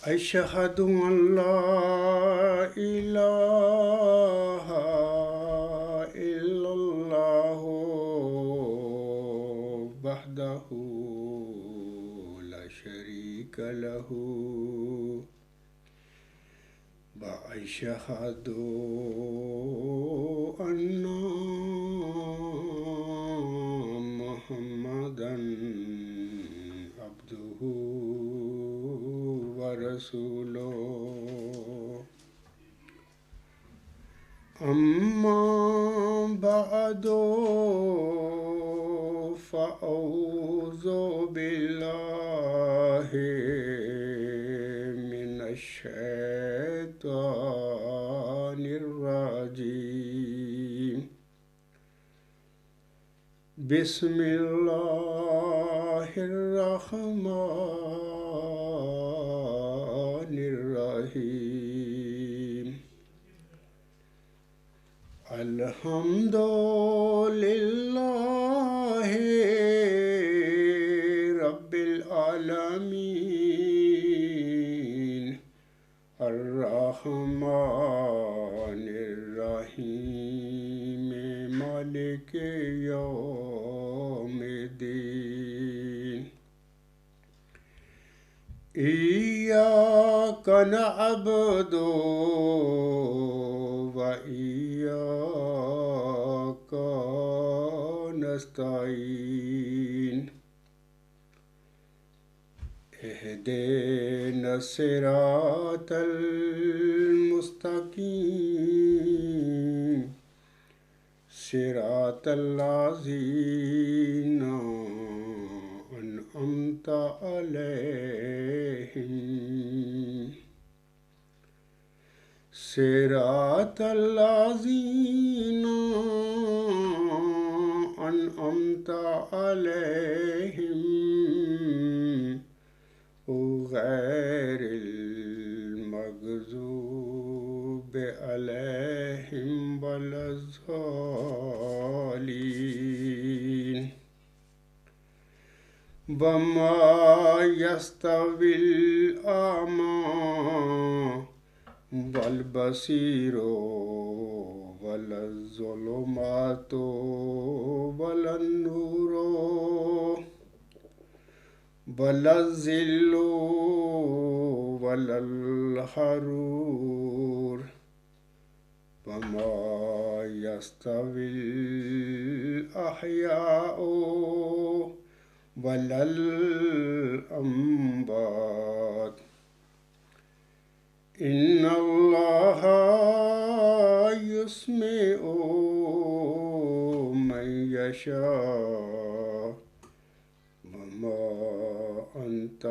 أشهد أن لا إله إلا الله وحده لا شريك له وأشهد أن محمدا عبده ورسوله أما بعد فأعوذ بالله من الشيطان الرجيم بسم الله الرحمن الرحيم الحمد لله رب العالمين الرحمن الرحيم مالك يوم الدين إياك نعبد وإياك نستعين اهدنا الصراط المستقيم صراط الذين أنعمت عليهم صراط الذين أنعمت عليهم غير المغضوب عليهم ولا الضالين وما يستوي الأعمى والبصير ولا الظلمات ولا النور ولا الظل ولا الحرور وما يستوي الأحياء ولا الأموات إن الله يسمع من يشاء وما أنت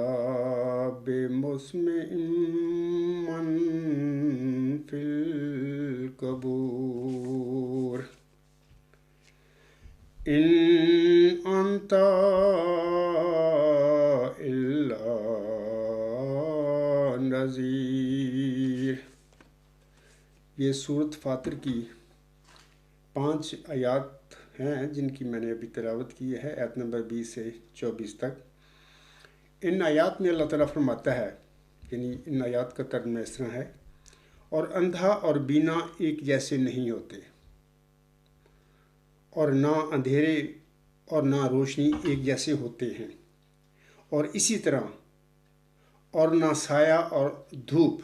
بمسمع من في القبور إن أنت إلا نذیر۔ یہ سورت فاطر کی 5 آیات ہیں جن کی میں نے ابھی تلاوت کی ہے، آیت نمبر 20 سے 24 تک۔ ان آیات میں اللہ تعالیٰ فرماتا ہے، یعنی ان آیات کا ترجمہ اس طرح ہے، اور اندھا اور بینا ایک جیسے نہیں ہوتے، اور نہ اندھیرے اور نہ روشنی ایک جیسے ہوتے ہیں، اور اسی طرح اور نہ سایہ اور دھوپ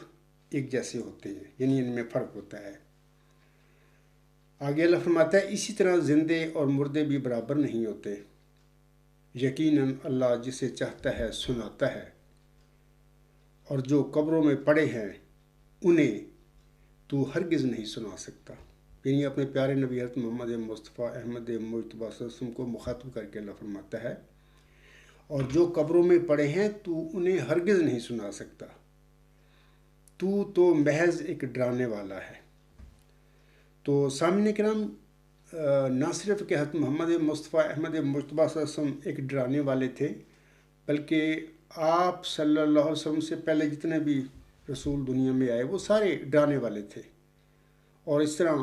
ایک جیسے ہوتے ہیں، یعنی ان میں فرق ہوتا ہے۔ آگے اللہ فرماتا ہے اسی طرح زندے اور مردے بھی برابر نہیں ہوتے، یقیناً اللہ جسے چاہتا ہے سناتا ہے، اور جو قبروں میں پڑے ہیں انہیں تو ہرگز نہیں سنا سکتا۔ یعنی اپنے پیارے نبی حضرت محمد مصطفیٰ احمد مجتبیٰ صلی اللہ علیہ وسلم کو مخاطب کر کے اللہ فرماتا ہے، اور جو قبروں میں پڑے ہیں تو انہیں ہرگز نہیں سنا سکتا، تو محض ایک ڈرانے والا ہے۔ تو سامعین کرام، نہ صرف کہ حضرت محمد مصطفیٰ احمد مجتبیٰ صلی اللہ علیہ وسلم ایک ڈرانے والے تھے، بلکہ آپ صلی اللہ علیہ وسلم سے پہلے جتنے بھی رسول دنیا میں آئے وہ سارے ڈرانے والے تھے، اور اس طرح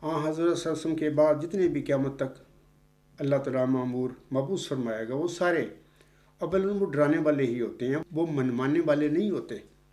حضرت صلی اللہ علیہ وسلم کے بعد جتنے بھی قیامت تک اللہ تعالیٰ معمور مبعوث فرمائے گا وہ سارے اول وہ ڈرانے والے ہی ہوتے ہیں، وہ منوانے والے نہیں ہوتے۔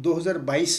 2022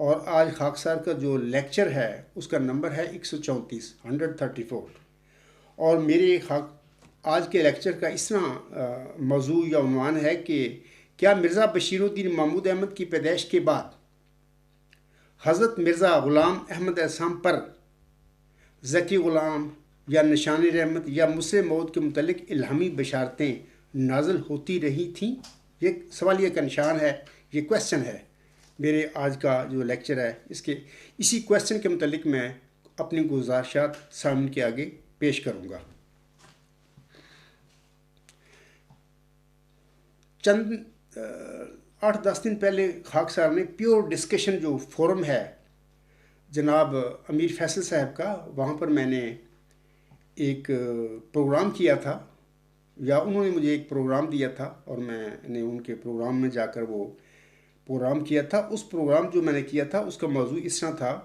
اور آج خاکسار کا جو لیکچر ہے اس کا نمبر ہے 134 134. اور میرے آج کے لیکچر کا اس طرح موضوع یا عنوان ہے کہ کیا مرزا بشیر الدین محمود احمد کی پیدائش کے بعد حضرت مرزا غلام احمد احسان پر ذکی غلام یا نشان رحمت یا مسلم موعود کے متعلق الہامی بشارتیں نازل ہوتی رہی تھیں؟ یہ سوالیہ کا نشان ہے، یہ کویسچن ہے میرے آج کا جو لیکچر ہے. اسی کویسچن کے متعلق میں اپنی گزارشات سامنے کے آگے پیش کروں گا. چند 8-10 دن پہلے خاکسار نے پیور ڈسکشن جو فورم ہے جناب امیر فیصل صاحب کا، وہاں پر میں نے ایک پروگرام کیا تھا، یا انہوں نے مجھے ایک پروگرام دیا تھا اور میں نے ان کے پروگرام میں جا کر وہ پروگرام کیا تھا. اس پروگرام جو میں نے کیا تھا اس کا موضوع اس طرح تھا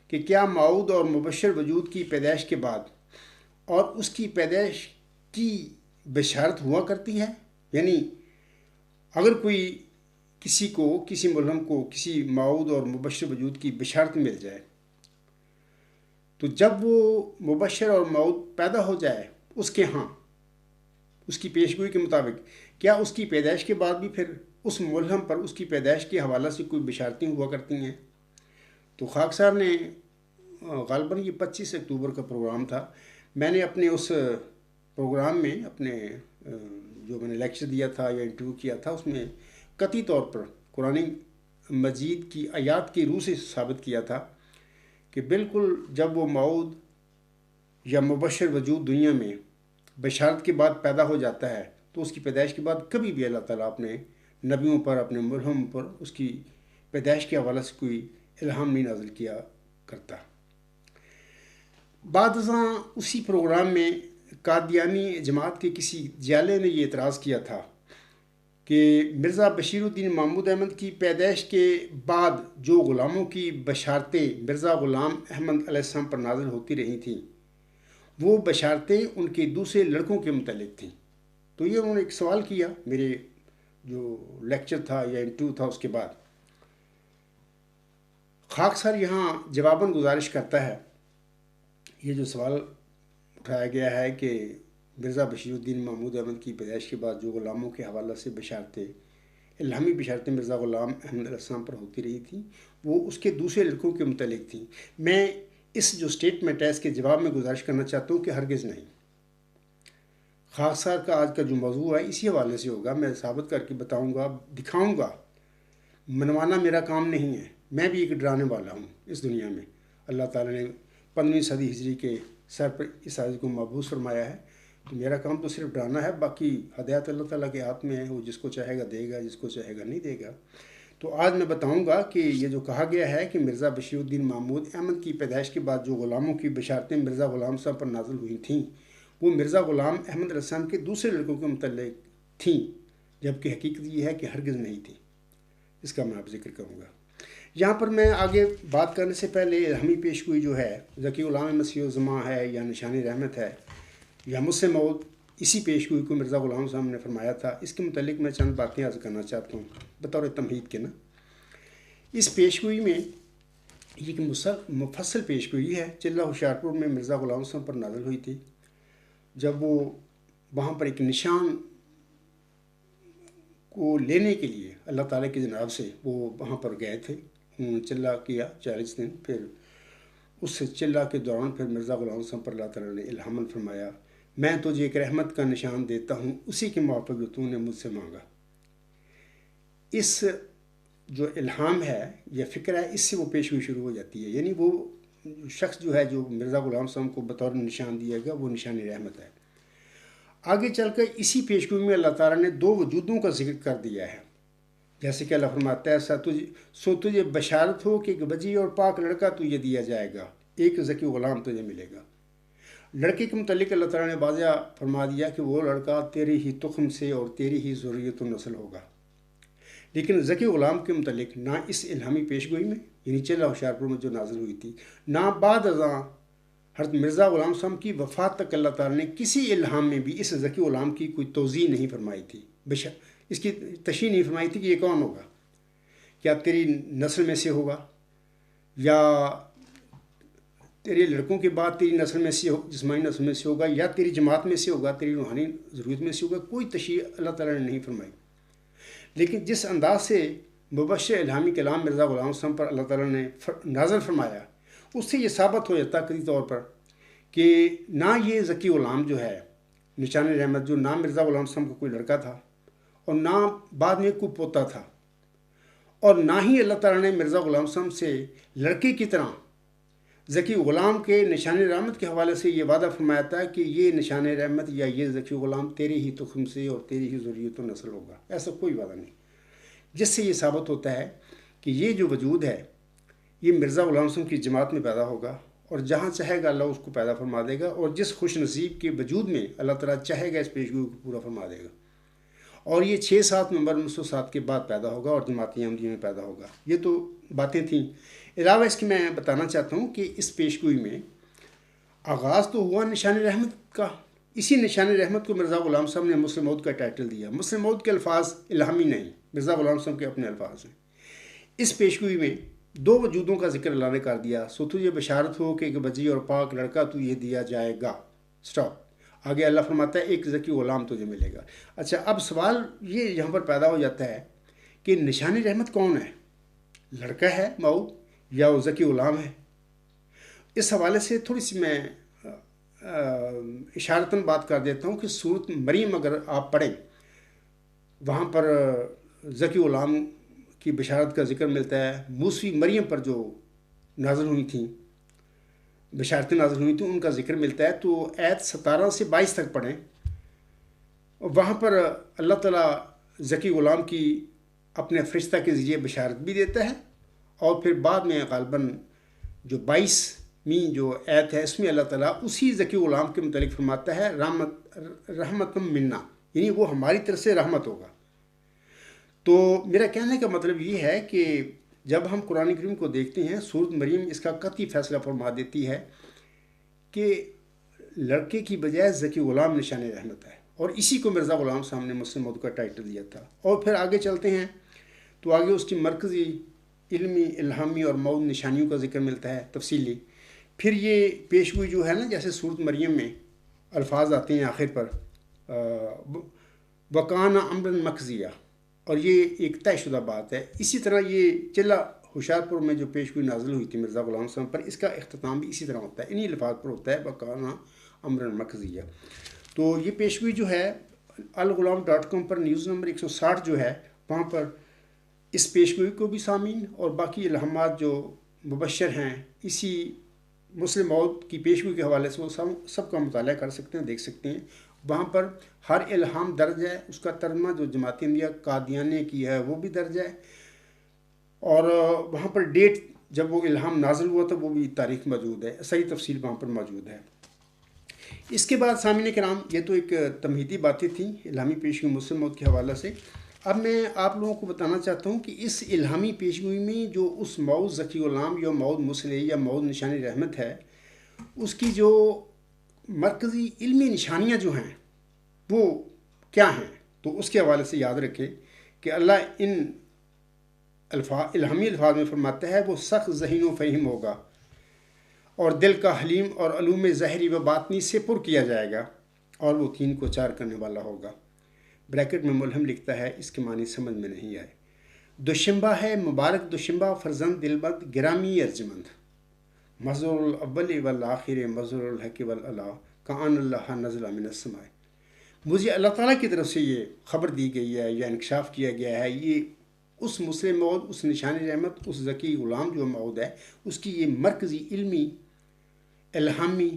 کہ کیا موعود اور مبشر وجود کی پیدائش کے بعد اور اس کی پیدائش کی بشارت ہوا کرتی ہے؟ یعنی اگر کوئی کسی کو، کسی ملہم کو کسی موعود اور مبشر وجود کی بشارت مل جائے تو جب وہ مبشر اور موعود پیدا ہو جائے اس کے ہاں، اس کی پیشگوئی کے مطابق، کیا اس کی پیدائش کے بعد بھی پھر اس ملہم پر اس کی پیدائش کے حوالہ سے کوئی بشارتیں ہوا کرتی ہیں؟ تو خاکسار نے غالباً یہ 25 اکتوبر کا پروگرام تھا. میں نے اپنے اس پروگرام میں اپنے جو میں نے لیکچر دیا تھا یا انٹرویو کیا تھا اس میں قطعی طور پر قرآن مجید کی آیات کی روح سے ثابت کیا تھا کہ بالکل جب وہ موعود یا مبشر وجود دنیا میں بشارت کے بعد پیدا ہو جاتا ہے تو اس کی پیدائش کے بعد کبھی بھی اللہ تعالیٰ اپنے نبیوں پر، اپنے ملہم پر اس کی پیدائش کے حوالے سے کوئی الہام نہیں نازل کیا کرتا. بعد ازاں اسی پروگرام میں قادیانی جماعت کے کسی جیالے نے یہ اعتراض کیا تھا کہ مرزا بشیر الدین محمود احمد کی پیدائش کے بعد جو غلاموں کی بشارتیں مرزا غلام احمد علیہ السلام پر نازل ہوتی رہی تھیں وہ بشارتیں ان کے دوسرے لڑکوں کے متعلق تھیں. تو یہ انہوں نے ایک سوال کیا میرے جو لیکچر تھا یا انٹرویو تھا اس کے بعد. خاکسار یہاں جواباً گزارش کرتا ہے، یہ جو سوال اٹھایا گیا ہے کہ مرزا بشیر الدین محمود احمد کی پیدائش کے بعد جو غلاموں کے حوالہ سے بشارتیں، الہامی بشارتیں مرزا غلام احمد علیہ السلام پر ہوتی رہی تھیں وہ اس کے دوسرے لڑکوں کے متعلق تھیں. میں اس جو سٹیٹمنٹ ہے اس کے جواب میں گزارش کرنا چاہتا ہوں کہ ہرگز نہیں. خاکسار کا آج کا جو موضوع ہے اسی حوالے سے ہوگا. میں ثابت کر کے بتاؤں گا، دکھاؤں گا. منوانا میرا کام نہیں ہے، میں بھی ایک ڈرانے والا ہوں اس دنیا میں. اللہ تعالیٰ نے 15ویں صدی ہجری کے سر پر اس آیت کو مبعوث فرمایا ہے، تو میرا کام تو صرف ڈرانا ہے، باقی ہدایت اللہ تعالیٰ کے ہاتھ میں ہے، وہ جس کو چاہے گا دے گا، جس کو چاہے گا نہیں دے گا. تو آج میں بتاؤں گا کہ یہ جو کہا گیا ہے کہ مرزا بشیر الدین محمود احمد کی پیدائش کے بعد جو غلاموں کی بشارتیں مرزا غلام صاحب پر نازل ہوئی تھیں وہ مرزا غلام احمد علیہ السلام کے دوسرے لڑکوں کے متعلق تھیں، جبکہ حقیقت یہ ہے کہ ہرگز نہیں تھی. اس کا میں آپ ذکر کروں گا. یہاں پر میں آگے بات کرنے سے پہلے ہمیں پیشگوئی جو ہے ذکی غلام مسیح الزماں ہے یا نشان رحمت ہے یا مسلم موعود، اسی پیشگوئی کو مرزا غلام صاحب نے فرمایا تھا. اس کے متعلق میں چند باتیں عرض کرنا چاہتا ہوں بطور تمہید کے نا. اس پیشگوئی میں یہ مفصل پیشگوئی ہے، چلہ ہوشیارپور میں مرزا غلام صاحب پر نازل ہوئی تھی. جب وہ وہاں پر ایک نشان کو لینے کے لیے اللہ تعالیٰ کی جناب سے وہ وہاں پر گئے تھے، انہوں نے چلہ کیا 40 دن. پھر اس چلہ کے دوران پھر مرزا غلام صاحب پر اللہ تعالیٰ نے الہاماً فرمایا میں تجھے ایک رحمت کا نشان دیتا ہوں اسی کے موافق جو تو نے مجھ سے مانگا. اس جو الہام ہے یا فکر ہے اس سے وہ پیشگوئی شروع ہو جاتی ہے. یعنی وہ شخص جو ہے جو مرزا غلام صاحب کو بطور نشان دیا گیا وہ نشان رحمت ہے. آگے چل کر اسی پیشگوئی میں اللہ تعالیٰ نے 2 وجودوں کا ذکر کر دیا ہے. جیسے کہ اللہ فرماتا ہے تجھے بشارت ہو کہ ایک بجی اور پاک لڑکا تجھے دیا جائے گا، ایک ذکی غلام تجھے ملے گا. لڑکے کے متعلق اللہ تعالیٰ نے واضح فرما دیا کہ وہ لڑکا تیری ہی تخم سے اور تیری ہی ذریت و نسل ہوگا. لیکن ذکی غلام کے متعلق نہ اس الہامی پیشگوئی میں یعنی چلہ ہوشیارپور میں جو نازل ہوئی تھی، نہ بعد ازاں حضرت مرزا غلام صاحب کی وفات تک اللہ تعالیٰ نے کسی الہام میں بھی اس ذکی غلام کی کوئی توضیح نہیں فرمائی تھی. اس کی تشریح نہیں فرمائی تھی کہ یہ کون ہوگا، کیا تیری نسل میں سے ہوگا یا تیرے لڑکوں کے بعد تیری نسل میں سے جسمانی نسل میں سے ہوگا، یا تیری جماعت میں سے ہوگا، تیری روحانی ضرورت میں سے ہوگا، کوئی تشریح اللہ تعالیٰ نے نہیں فرمائی. لیکن جس انداز سے مبشر الہامی کلام مرزا غلام وسلم پر اللہ تعالیٰ نے نازل فرمایا، اس سے یہ ثابت ہو جاتا قطعی طور پر کہ نہ یہ ذکی غلام جو ہے نشان رحمت، جو نہ مرزا غلام وسلم کا کوئی لڑکا تھا اور نہ بعد میں کوئی پوتا تھا، اور نہ ہی اللہ تعالیٰ نے مرزا غلام وسلم سے لڑکے کی طرح ذکی غلام کے نشان رحمت کے حوالے سے یہ وعدہ فرمایا تھا کہ یہ نشان رحمت یا یہ ذکی غلام تیرے ہی تخم سے اور تیری ہی ذریت و نسل ہوگا. ایسا کوئی وعدہ نہیں، جس سے یہ ثابت ہوتا ہے کہ یہ جو وجود ہے یہ مرزا غلام وسلم کی جماعت میں پیدا ہوگا، اور جہاں چاہے گا اللہ اس کو پیدا فرما دے گا، اور جس خوش نصیب کے وجود میں اللہ تعالیٰ چاہے گا اس پیشگوئی کو پورا فرما دے گا. اور یہ 6-7 نومبر 1907 کے بعد پیدا ہوگا اور جماعت احمدیہ میں پیدا ہوگا. یہ تو باتیں تھیں. علاوہ اس کی میں بتانا چاہتا ہوں کہ اس پیشگوئی میں آغاز تو ہوا نشان رحمت کا. اسی نشان رحمت کو مرزا غلام صاحب نے مسلم موعود کا ٹائٹل دیا. مسلم موعود کے الفاظ الہامی نہیں، مرزا غلام صاحب کے اپنے الفاظ ہیں. اس پیشگوئی میں 2 وجودوں کا ذکر اللہ نے کر دیا. سو تجھے بشارت ہو کہ ایک بچی اور پاک لڑکا تجھے دیا جائے گا. سٹاپ. آگے اللہ فرماتا ہے ایک ذکی غلام تجھے ملے گا. اچھا، اب سوال یہ یہاں پر پیدا ہو جاتا ہے کہ نشان رحمت کون ہے؟ لڑکا ہے موعود یا وہ ذکی غلام ہے؟ اس حوالے سے تھوڑی سی میں اشارتاً بات کر دیتا ہوں کہ سورۃ مریم اگر آپ پڑھیں، وہاں پر ذکی غلام کی بشارت کا ذکر ملتا ہے. موسوی مریم پر جو نازل ہوئی تھیں، بشارتیں نازل ہوئی تھیں، ان کا ذکر ملتا ہے. تو آیت 17 سے 22 تک پڑھیں، وہاں پر اللہ تعالیٰ ذکی غلام کی اپنے فرشتہ کے ذریعے بشارت بھی دیتا ہے، اور پھر بعد میں غالباً جو 22ویں جو آیت ہے اس میں اللہ تعالیٰ اسی ذکی غلام کے متعلق فرماتا ہے رحمتم منا، یعنی وہ ہماری طرف سے رحمت ہوگا. تو میرا کہنے کا مطلب یہ ہے کہ جب ہم قرآن کریم کو دیکھتے ہیں، سورۃ مریم اس کا قطعی فیصلہ فرما دیتی ہے کہ لڑکے کی بجائے ذکی غلام نشان رحمت ہے، اور اسی کو مرزا غلام صاحب نے مسلم موعود کا ٹائٹل دیا تھا. اور پھر آگے چلتے ہیں تو آگے اس کی مرکزی علمی الہامی اور موعود نشانیوں کا ذکر ملتا ہے تفصیلی. پھر یہ پیشگوئی جو ہے نا، جیسے سورۃ مریم میں الفاظ آتے ہیں آخر پر وکان امرا مقضیہ، اور یہ ایک طے شدہ بات ہے. اسی طرح یہ چلہ ہوشیار پور میں جو پیشگوئی نازل ہوئی تھی مرزا غلام صاحب پر، اس کا اختتام بھی اسی طرح ہوتا ہے، انہی الفاظ پر ہوتا ہے وکان امرا مقضیہ. تو یہ پیشگوئی جو ہے الغلام.com پر نیوز نمبر 160 جو ہے، وہاں پر اس پیشگوئی کو بھی سامعین اور باقی الہامات جو مبشر ہیں اسی مسلم موعود کی پیشگوئی کے حوالے سے وہ سب کا مطالعہ کر سکتے ہیں، دیکھ سکتے ہیں. وہاں پر ہر الہام درج ہے، اس کا ترجمہ جو جماعت احمدیہ قادیانیہ کی ہے وہ بھی درج ہے، اور وہاں پر ڈیٹ جب وہ الہام نازل ہوا تھا وہ بھی تاریخ موجود ہے، صحیح تفصیل وہاں پر موجود ہے. اس کے بعد سامعین کرام، یہ تو ایک تمہیدی باتیں تھیں الہامی پیشگوئی مسلم موعود کے حوالے سے. اب میں آپ لوگوں کو بتانا چاہتا ہوں کہ اس الہامی پیشگوئی میں جو اس موعود ذکی غلام یا موعود مسلح یا موعود نشان رحمت ہے، اس کی جو مرکزی علمی نشانیاں جو ہیں وہ کیا ہیں، تو اس کے حوالے سے یاد رکھیں کہ اللہ ان الہامی الفاظ میں فرماتا ہے وہ سخت ذہین و فہیم ہوگا، اور دل کا حلیم اور علوم ظاہری و باطنی سے پر کیا جائے گا، اور وہ 3 کو 4 کرنے والا ہوگا. بریکٹ میں ملہم لکھتا ہے اس کے معنی سمجھ میں نہیں آئے. دوشنبہ ہے مبارک دوشنبہ فرزند دلبند گرامی ارجمند، مظہر الاول والآخر مظہر الحق والعلا کان اللہ نزل من السماء. مجھے اللہ تعالیٰ کی طرف سے یہ خبر دی گئی ہے یا انکشاف کیا گیا ہے، یہ اس مسلم موعود، اس نشان رحمت، اس ذکی غلام جو موعود ہے، اس کی یہ مرکزی علمی الہامی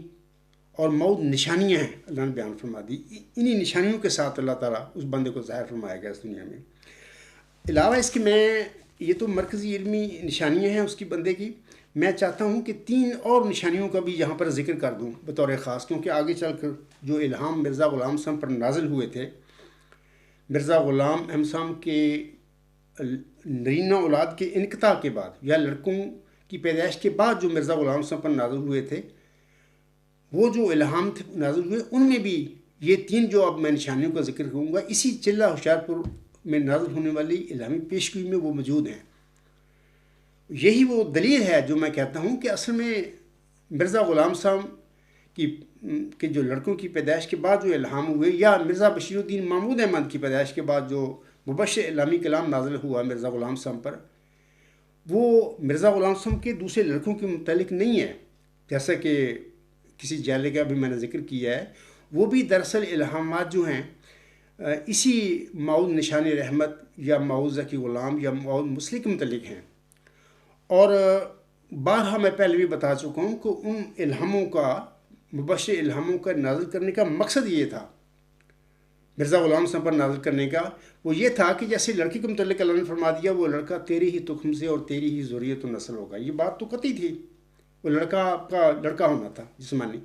اور موعود نشانیاں ہیں، اللہ نے بیان فرما دی. انہی نشانیوں کے ساتھ اللہ تعالیٰ اس بندے کو ظاہر فرمائے گا اس دنیا میں. علاوہ اس کے یہ تو مرکزی علمی نشانیاں ہیں اس کی بندے کی. میں چاہتا ہوں کہ 3 اور نشانیوں کا بھی یہاں پر ذکر کر دوں بطور خاص، کیونکہ آگے چل کر جو الہام مرزا غلام صاحب پر نازل ہوئے تھے، مرزا غلام احمد صاحب کے نرینہ اولاد کے انقطاع کے بعد یا لڑکوں کی پیدائش کے بعد جو مرزا غلام صاحب پر نازل ہوئے تھے، وہ جو الہام نازل ہوئے ان میں بھی یہ 3 جو اب میں نشانیوں کا ذکر کروں گا اسی چلہ ہوشیار پور میں نازل ہونے والی الہامی پیشگوئی میں وہ موجود ہیں. یہی وہ دلیل ہے جو میں کہتا ہوں کہ اصل میں مرزا غلام صاحب کی جو لڑکوں کی پیدائش کے بعد جو الہام ہوئے، یا مرزا بشیر الدین محمود احمد کی پیدائش کے بعد جو مبشر الہامی کلام نازل ہوا مرزا غلام صاحب پر، وہ مرزا غلام صاحب کے دوسرے لڑکوں کے متعلق نہیں ہے، جیسا کہ کسی جیلے کا بھی میں نے ذکر کیا ہے۔ وہ بھی دراصل الہامات جو ہیں اسی معود نشان رحمت یا معود ذکی غلام یا معود مسلم کے متعلق ہیں۔ اور بارہا میں پہلے بھی بتا چکا ہوں کہ ان الہاموں کا، مبشر الہاموں کا نازل کرنے کا مقصد یہ تھا، مرزا غلام صاحب پر نازل کرنے کا وہ یہ تھا کہ جیسے لڑکی کے متعلق اللہ نے فرما دیا وہ لڑکا تیری ہی تخم سے اور تیری ہی ذریت و نسل ہوگا، یہ بات تو قطعی تھی، وہ لڑکا آپ کا لڑکا ہونا تھا جسمانی۔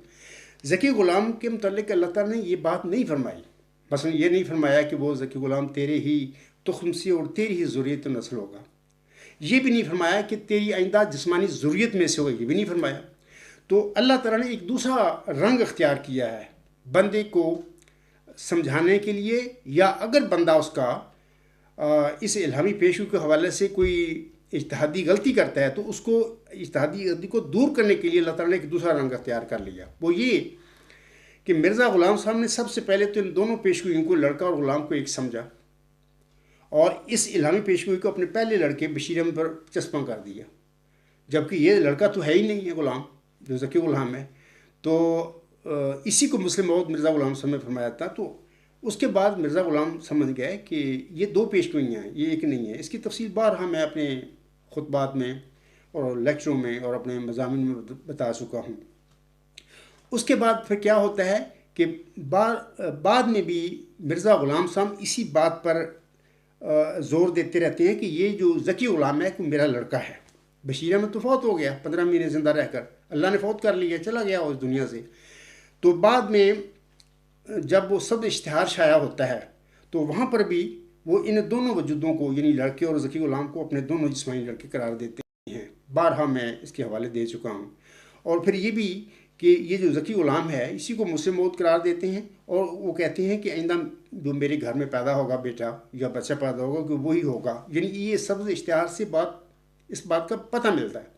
ذکی غلام کے متعلق اللہ تعالیٰ نے یہ بات نہیں فرمائی، مثلا یہ نہیں فرمایا کہ وہ ذکی غلام تیرے ہی تخم سے اور تیری ہی ذریت و نسل ہوگا، یہ بھی نہیں فرمایا کہ تیری آئندہ جسمانی ذریت میں سے ہوگا، یہ بھی نہیں فرمایا۔ تو اللہ تعالیٰ نے ایک دوسرا رنگ اختیار کیا ہے بندے کو سمجھانے کے لیے، یا اگر بندہ اس کا اس الہامی پیشگوئی کے حوالے سے کوئی اجتہادی غلطی کرتا ہے تو اس کو اجتہادی غلطی کو دور کرنے کے لیے اللہ تعالیٰ نے ایک دوسرا رنگ اختیار کر لیا، وہ یہ کہ مرزا غلام صاحب نے سب سے پہلے تو ان دونوں پیشگوئیوں کو، لڑکا اور غلام کو، ایک سمجھا اور اس الہامی پیشگوئی کو اپنے پہلے لڑکے بشیر احمد پر چسپاں کر دیا، جبکہ یہ لڑکا تو ہے ہی نہیں ہے غلام جو ذکی غلام ہے۔ تو اسی کو مسلم موعود مرزا غلام صاحب نے فرمایا تھا۔ تو اس کے بعد مرزا غلام سمجھ گئے کہ یہ دو پیشگوئیاں ہیں، یہ ایک نہیں ہے۔ اس کی تفصیل بارہا میں اپنے خطبات میں اور لیکچروں میں اور اپنے مضامین میں بتا چکا ہوں۔ اس کے بعد پھر کیا ہوتا ہے کہ بعد میں بھی مرزا غلام صاحب اسی بات پر زور دیتے رہتے ہیں کہ یہ جو ذکی غلام ہے وہ میرا لڑکا ہے۔ بشیر احمد تو فوت ہو گیا 15 مہینے زندہ رہ کر، اللہ نے فوت کر لیا، چلا گیا اس دنیا سے۔ تو بعد میں جب وہ سب اشتہار شائع ہوتا ہے تو وہاں پر بھی وہ ان دونوں وجودوں کو، یعنی لڑکے اور ذکی غلام کو، اپنے دونوں جسمانی لڑکے قرار دیتے ہیں۔ بارہا میں اس کے حوالے دے چکا ہوں۔ اور پھر یہ بھی کہ یہ جو ذکی غلام ہے اسی کو مسلم موعود قرار دیتے ہیں، اور وہ کہتے ہیں کہ آئندہ جو میرے گھر میں پیدا ہوگا بیٹا یا بچہ پیدا ہوگا کہ وہی ہوگا، یعنی یہ سبز اشتہار سے اس بات کا پتہ ملتا ہے۔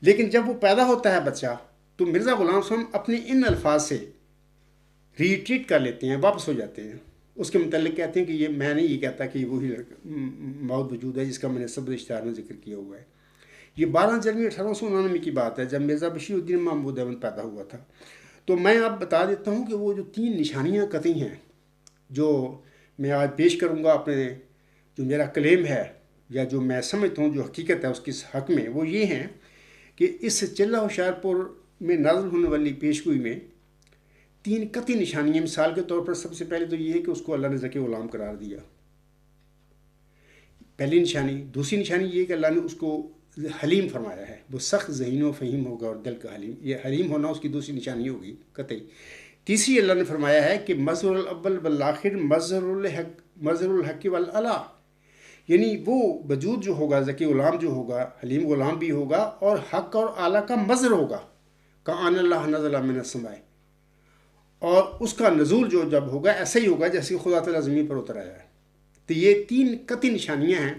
لیکن جب وہ پیدا ہوتا ہے بچہ تو مرزا غلام صاحب اپنے ان الفاظ سے ریٹریٹ کر لیتے ہیں، واپس ہو جاتے ہیں، اس کے متعلق کہتے ہیں کہ یہ میں نہیں یہ کہتا کہ وہی موعود وجود ہے جس کا میں نے سبز اشتہار میں ذکر کیا ہوا ہے۔ یہ 12 جنوری 1899 کی بات ہے جب مرزا بشیر الدین محمود احمد پیدا ہوا تھا۔ تو میں اب بتا دیتا ہوں کہ وہ جو 3 نشانیاں قطعی ہیں جو میں آج پیش کروں گا، اپنے جو میرا کلیم ہے یا جو میں سمجھتا ہوں جو حقیقت ہے اس کے حق میں، وہ یہ ہیں کہ اس چلہ ہوشیارپور میں نازل ہونے والی پیشگوئی میں 3 قطعی نشانیاں۔ مثال کے طور پر سب سے پہلے تو یہ ہے کہ اس کو اللہ نے ذکی غلام قرار دیا، پہلی نشانی۔ دوسری نشانی یہ کہ اللہ نے اس کو حلیم فرمایا ہے، وہ سخت ذہین و فہیم ہوگا اور دل کا حلیم، یہ حلیم ہونا اس کی دوسری نشانی ہوگی قطعی۔ تیسری اللہ نے فرمایا ہے کہ مظہر الاول والآخر مظہر الحق والعلا، یعنی وہ وجود جو ہوگا ذکی غلام جو ہوگا، حلیم غلام بھی ہوگا اور حق اور اعلیٰ کا مظہر ہوگا، کأن اللہ نزل من السماء، اور اس کا نزول جو جب ہوگا ایسا ہی ہوگا جیسے خدا تعالیٰ زمین پر اتر آیا ہے۔ تو یہ 3 قطعی نشانیاں ہیں۔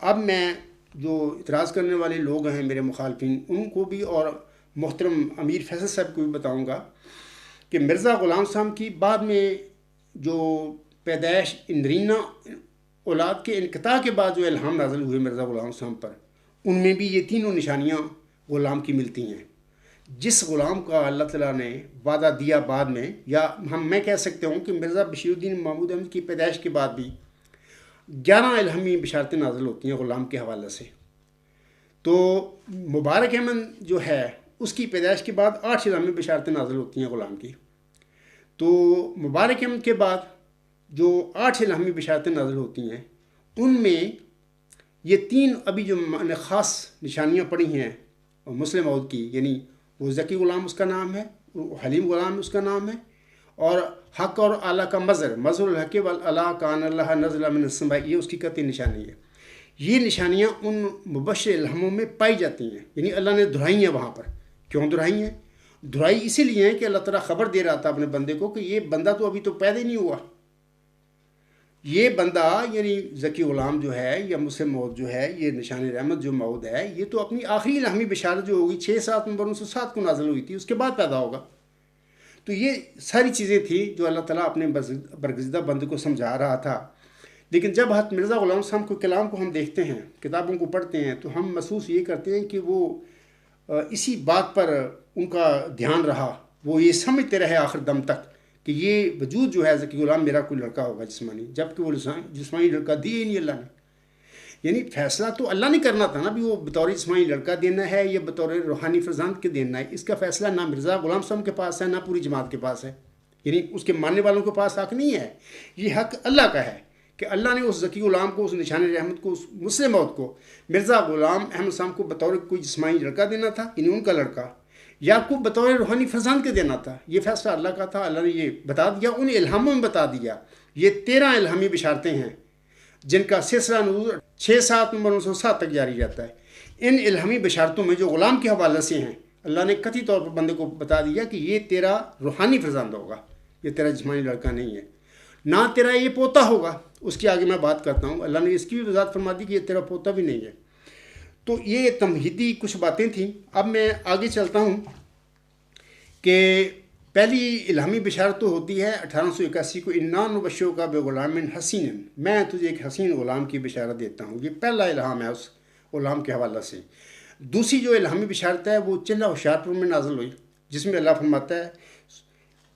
اب میں جو اعتراض کرنے والے لوگ ہیں میرے مخالفین ان کو بھی اور محترم امیر فیصل صاحب کو بھی بتاؤں گا کہ مرزا غلام صاحب کی بعد میں جو پیدائش نرینہ اولاد کے انقطاع کے بعد جو الہام نازل ہوئے مرزا غلام صاحب پر، ان میں بھی یہ 3 نشانیاں غلام کی ملتی ہیں۔ جس غلام کا اللہ تعالیٰ نے وعدہ دیا بعد میں، یا میں کہہ سکتے ہوں کہ مرزا بشیر الدین محمود احمد کی پیدائش کے بعد بھی 11 الہامی بشارتیں نازل ہوتی ہیں غلام کے حوالے سے۔ تو مبارک احمد جو ہے اس کی پیدائش کے بعد 8 الہامی بشارتیں نازل ہوتی ہیں غلام کی۔ تو مبارک احمد کے بعد جو 8 الہامی بشارتیں نازل ہوتی ہیں ان میں یہ 3 ابھی جو میں نے خاص نشانیاں پڑھی ہیں مسلم موعود کی، یعنی وہ ذکی غلام اس کا نام ہے، حلیم غلام اس کا نام ہے، اور حق اور اعلیٰ کا مظہر الحق والعلا کان اللہ نزل من السماء، یہ اس کی قطعی نشانی ہے۔ یہ نشانیاں ان مبشر الہاموں میں پائی جاتی ہیں، یعنی اللہ نے دہرائی ہیں وہاں پر۔ کیوں دہرائی ہیں؟ دہرائی اسی لیے ہے کہ اللہ تعالیٰ خبر دے رہا تھا اپنے بندے کو کہ یہ بندہ تو ابھی تو پیدا ہی نہیں ہوا، یہ بندہ یعنی ذکی غلام جو ہے یا مسلم موت جو ہے، یہ نشان رحمت جو موت ہے، یہ تو اپنی آخری الہامی بشارت جو ہوگی 6/7 1907 کو نازل ہوئی تھی، اس کے بعد پیدا ہوگا. تو یہ ساری چیزیں تھیں جو اللہ تعالیٰ اپنے برگزیدہ بندے کو سمجھا رہا تھا. لیکن جب حضرت مرزا غلام صاحب کے کلام کو ہم دیکھتے ہیں، کتابوں کو پڑھتے ہیں، تو ہم محسوس یہ کرتے ہیں کہ وہ اسی بات پر ان کا دھیان رہا، وہ یہ سمجھتے رہے آخر دم تک کہ یہ وجود جو ہے ذکی غلام میرا کوئی لڑکا ہوگا جسمانی، جبکہ وہ جسمانی لڑکا دیے ہی نہیں اللہ نے. یعنی فیصلہ تو اللہ نے کرنا تھا نا بھی وہ بطور جسمانی لڑکا دینا ہے یا بطور روحانی فرزند کے دینا ہے. اس کا فیصلہ نہ مرزا غلام صاحب کے پاس ہے نہ پوری جماعت کے پاس ہے، یعنی اس کے ماننے والوں کے پاس حق نہیں ہے. یہ حق اللہ کا ہے کہ اللہ نے اس ذکی غلام کو، اس نشان رحمت کو، اس مسلم موت کو مرزا غلام احمد صاحب کو بطور کوئی جسمانی لڑکا دینا تھا، یعنی ان کا لڑکا، یا کو بطور روحانی فرزند کے دینا تھا. یہ فیصلہ اللہ کا تھا. اللہ نے یہ بتا دیا، ان الہاموں میں بتا دیا. یہ 13 الہامی بشارتیں ہیں جن کا سلسلہ نزول 6/7 1907 تک جاری رہتا ہے. ان الہامی بشارتوں میں جو غلام کے حوالے سے ہیں، اللہ نے قطعی طور پر بندے کو بتا دیا کہ یہ تیرا روحانی فرزند ہوگا، یہ تیرا جسمانی لڑکا نہیں ہے. نہ تیرا یہ پوتا ہوگا، اس کی آگے میں بات کرتا ہوں. اللہ نے اس کی بھی وضاحت فرما دی کہ یہ تیرا پوتا بھی نہیں ہے. تو یہ تمہیدی کچھ باتیں تھیں. اب میں آگے چلتا ہوں کہ پہلی الہامی بشارت تو ہوتی ہے 1881 کو، انا نبشرک بغلام حسین، میں تجھے ایک حسین غلام کی بشارت دیتا ہوں. یہ پہلا الہام ہے اس غلام کے حوالے سے. دوسری جو الہامی بشارت ہے وہ چلہ ہوشیارپور میں نازل ہوئی، جس میں اللہ فرماتا ہے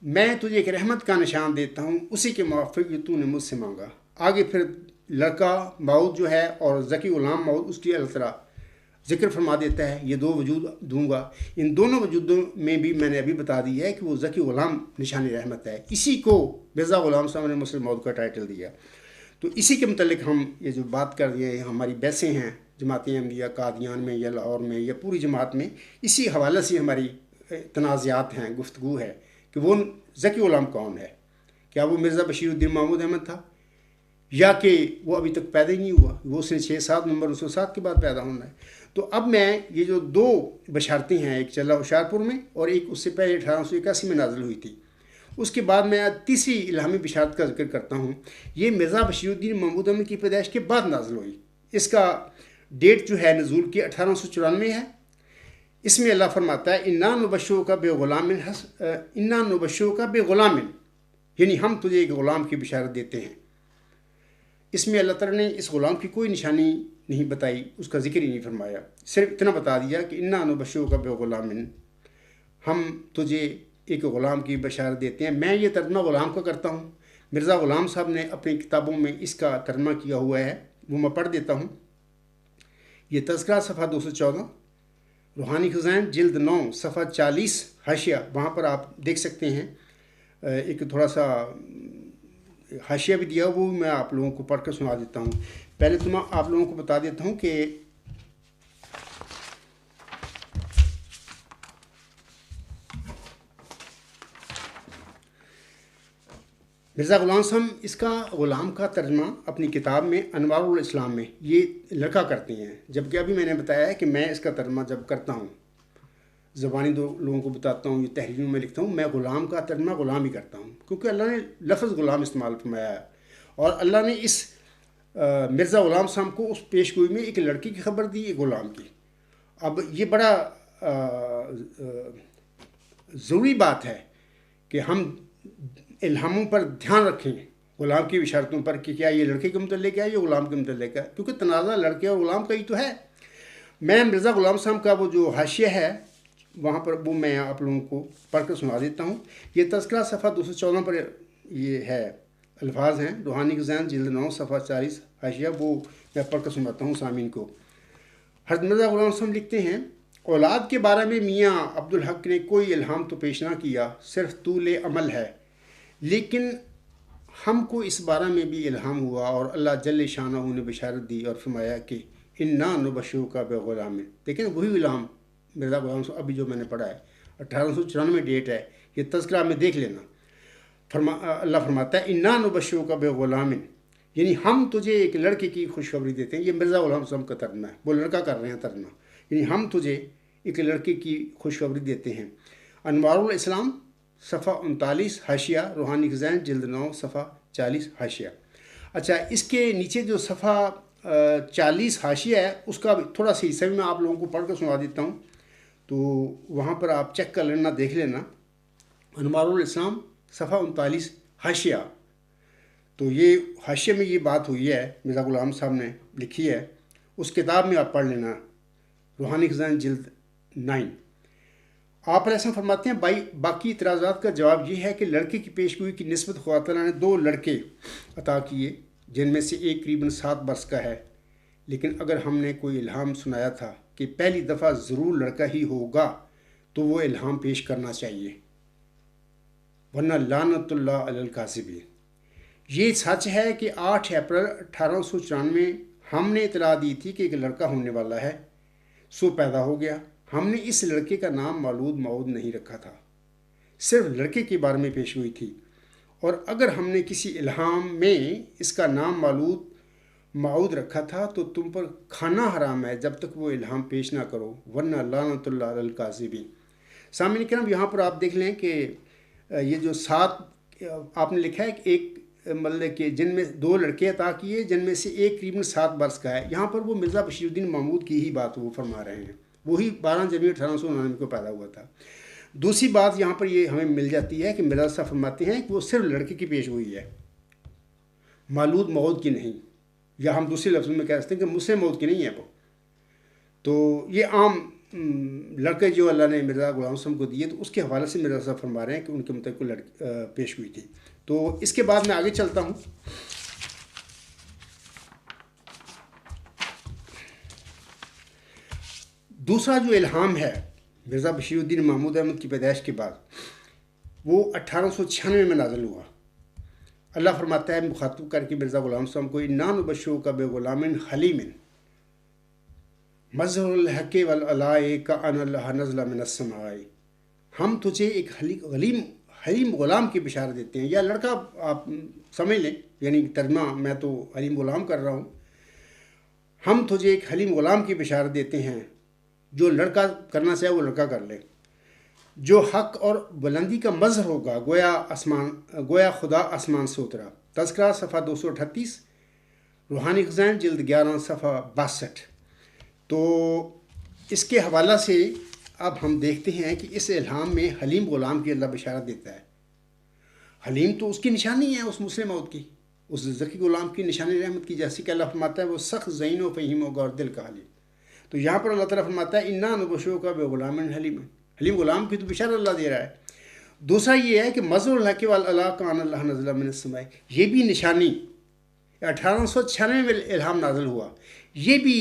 میں تجھے ایک رحمت کا نشان دیتا ہوں، اسی کے موافق جو تو نے مجھ سے مانگا. آگے پھر لڑکا موت جو ہے اور ذکی غلام موت، اس کی اللہ تعالیٰ ذکر فرما دیتا ہے، یہ 2 وجود دوں گا. ان دونوں وجودوں میں بھی میں نے ابھی بتا دیا ہے کہ وہ ذکی غلام نشان رحمت ہے. اسی کو مرزا غلام صاحب نے مسلم موت کا ٹائٹل دیا. تو اسی کے متعلق ہم یہ جو بات کر رہے ہیں، ہماری بحثیں ہیں جماعت احمدیہ قادیان میں یا لاہور میں یا پوری جماعت میں، اسی حوالے سے ہماری تنازعات ہیں، گفتگو ہے کہ وہ ذکی غلام کون ہے. کیا وہ مرزا بشیر الدین محمود احمد تھا، یا کہ وہ ابھی تک پیدا ہی نہیں ہوا، وہ اس نے 6/7 1907 کے بعد پیدا ہونا ہے. تو اب میں یہ جو 2 بشارتیں ہیں، ایک چلہ ہوشیارپور میں اور ایک اس سے پہلے 1881 میں نازل ہوئی تھی، اس کے بعد میں تیسری الہامی بشارت کا ذکر کرتا ہوں. یہ مرزا بشیر الدین محمود احمد کی پیدائش کے بعد نازل ہوئی. اس کا ڈیٹ جو ہے نزول کی 1894 ہے. اس میں اللہ فرماتا ہے انا نبشرک بغلام انا نبشرک بغلام، یعنی ہم تجھے ایک غلام کی بشارت دیتے ہیں. اس میں اللہ تعالیٰ نے اس غلام کی کوئی نشانی نہیں بتائی، اس کا ذکر ہی نہیں فرمایا، صرف اتنا بتا دیا کہ انا نبشرک بغلام، ہم تجھے ایک غلام کی بشارت دیتے ہیں. میں یہ ترجمہ غلام کا کرتا ہوں. مرزا غلام صاحب نے اپنی کتابوں میں اس کا ترجمہ کیا ہوا ہے، وہ میں پڑھ دیتا ہوں. یہ تذکرہ صفحہ 214، روحانی خزائن جلد 9 صفحہ 40 حاشیہ، وہاں پر آپ دیکھ سکتے ہیں. ایک تھوڑا سا حاشیہ بھی دیا، وہ میں آپ لوگوں کو پڑھ کر سنا دیتا ہوں. پہلے تو میں آپ لوگوں کو بتا دیتا ہوں کہ مرزا غلام صاحب اس کا غلام کا ترجمہ اپنی کتاب میں انوار الاسلام میں یہ لکھا کرتے ہیں، جبکہ ابھی میں نے بتایا ہے کہ میں اس کا ترجمہ جب کرتا ہوں زبانی 2 لوگوں کو بتاتا ہوں، یہ تحریروں میں لکھتا ہوں، میں غلام کا ترجمہ غلام ہی کرتا ہوں، کیونکہ اللہ نے لفظ غلام استعمال فرمایا ہے. اور اللہ نے اس مرزا غلام صاحب کو اس پیش گوئی میں ایک لڑکی کی خبر دی، ایک غلام کی. اب یہ بڑا ضروری بات ہے کہ ہم الہاموں پر دھیان رکھیں، غلام کی بشارتوں پر، کہ کیا یہ لڑکے کے متعلق ہے یا غلام کے متعلق ہے، کیونکہ تنازع لڑکے اور غلام کا ہی تو ہے. میں مرزا غلام صاحب کا وہ جو حاشیہ ہے وہاں پر وہ میں آپ لوگوں کو پڑھ کر سنا دیتا ہوں. یہ تذکرہ صفحہ 214 پر یہ ہے، الفاظ ہیں، روحانی خزائن جلد 9 صفحہ 40 حاشیہ، وہ میں پڑھ کر سناتا ہوں سامعین کو. حضرت مرزا غلام صاحب لکھتے ہیں اولاد کے بارے میں میاں عبدالحق نے کوئی الہام تو پیش نہ کیا، صرف طول عمل ہے، لیکن ہم کو اس بارے میں بھی الہام ہوا اور اللہ جل شانہ نے بشارت دی اور فرمایا کہ انا نبشرک بغلام. لیکن وہی الہام مرزا غلام صاحب ابھی جو میں نے پڑھا ہے 1894 ڈیٹ ہے، یہ تذکرہ میں دیکھ لینا. اللہ فرماتا ہے انا نبشرک بغلام، یعنی ہم تجھے ایک لڑکے کی خوشخبری دیتے ہیں. یہ مرزا غلام صاحب کا ترجمہ ہے، وہ لڑکا کر رہے ہیں ترجمہ، یعنی ہم تجھے ایک لڑکے کی خوشخبری دیتے ہیں. انوار الاسلام صفحہ 39 حاشیہ، روحانی خزائن جلد 9 صفحہ 40 حاشیہ. اچھا، اس کے نیچے جو صفحہ 40 حاشیہ ہے اس کا تھوڑا سا حصہ بھی میں آپ لوگوں کو پڑھ کر سنا دیتا ہوں، تو وہاں پر آپ چیک کر لینا، دیکھ لینا۔ انوار الاسلام صفحہ 39 حاشیہ، تو یہ حاشیے میں یہ بات ہوئی ہے، مرزا غلام صاحب نے لکھی ہے، اس کتاب میں آپ پڑھ لینا، روحانی خزان جلد 9۔ آپ علیہ السلام فرماتے ہیں باقی اعتراضات کا جواب یہ ہے کہ لڑکے کی پیشگوئی کی نسبت خدا تعالیٰ نے 2 لڑکے عطا کیے جن میں سے ایک قریباً 7 برس کا ہے، لیکن اگر ہم نے کوئی الہام سنایا تھا کہ پہلی دفعہ ضرور لڑکا ہی ہوگا تو وہ الہام پیش کرنا چاہیے، ورنہ لعنت اللہ علی الکاذبین۔ یہ سچ ہے کہ 8 اپریل 1894 ہم نے اطلاع دی تھی کہ ایک لڑکا ہونے والا ہے، سو پیدا ہو گیا۔ ہم نے اس لڑکے کا نام مولود معود نہیں رکھا تھا، صرف لڑکے کے بارے میں پیش ہوئی تھی، اور اگر ہم نے کسی الہام میں اس کا نام مولود معود رکھا تھا تو تم پر کھانا حرام ہے جب تک وہ الہام پیش نہ کرو، ورنہ لعنت اللہ علی الکاذبین۔ سامعین کرام، یہاں پر آپ دیکھ لیں کہ یہ جو 7 آپ نے لکھا ہے کہ ایک مطلب کہ جن میں 2 لڑکے عطا کیے جن میں سے ایک قریباً 7 برس کا ہے، یہاں پر وہ مرزا بشیر الدین محمود کی ہی بات وہ فرما رہے ہیں، وہی 12 جنوری 1899 کو پیدا ہوا تھا۔ دوسری بات یہاں پر یہ ہمیں مل جاتی ہے کہ مرزا صاحب فرماتے ہیں کہ وہ صرف لڑکے کی پیش ہوئی ہے، مولود معود کی نہیں، یا ہم دوسرے لفظوں میں کہہ سکتے ہیں کہ مسلم موت کی نہیں ہے وہ۔ تو یہ عام لڑکے جو اللہ نے مرزا غلام صاحب کو دیے، تو اس کے حوالے سے مرزا صاحب فرما رہے ہیں کہ ان کے متعلق پیش ہوئی تھی۔ تو اس کے بعد میں آگے چلتا ہوں۔ دوسرا جو الہام ہے مرزا بشیر الدین محمود احمد کی پیدائش کے بعد، وہ 1896 میں نازل ہوا۔ اللہ فرماتا ہے مخاطب کر کے مرزا غلام صاحب کو، اِنَّا نُبَشِّرُکَ بِغُلَامٍ حَلِیمٍ مظہر الحق والعلاء کأن اللہ نزل من السماء۔ ہم تجھے ایک حلیم غلام کی بشارت دیتے ہیں، یا لڑکا آپ سمجھ لیں، یعنی ترجمہ میں تو حلیم غلام کر رہا ہوں۔ ہم تجھے ایک حلیم غلام کی بشارت دیتے ہیں، جو لڑکا کرنا چاہے وہ لڑکا کر لے، جو حق اور بلندی کا مظہر ہوگا، گویا خدا آسمان سے اترا۔ تذکرہ صفحہ 238، روحانی خزائن جلد 11 صفحہ 62۔ تو اس کے حوالہ سے اب ہم دیکھتے ہیں کہ اس الہام میں حلیم غلام کی اللہ بشارت دیتا ہے۔ حلیم تو اس کی نشانی ہے، اس مسلم موت کی، اس ذکی غلام کی نشانی رحمت کی، جیسے کہ اللہ فرماتا ہے وہ سخت ذہین و فہیم و غور دل کا حلیم۔ تو یہاں پر اللہ تعالیٰ فرماتا ہے اِنَّا نُبَشِّرُکَ بِغُلَامٍ حَلِیمٍ، حلیم غلام کی تو بشارت اللہ دے رہا ہے۔ دوسرا یہ ہے کہ مظہر الحق والعلاء کأن اللہ نزل من السماء، یہ بھی نشانی 1896 میں الہام نازل ہوا، یہ بھی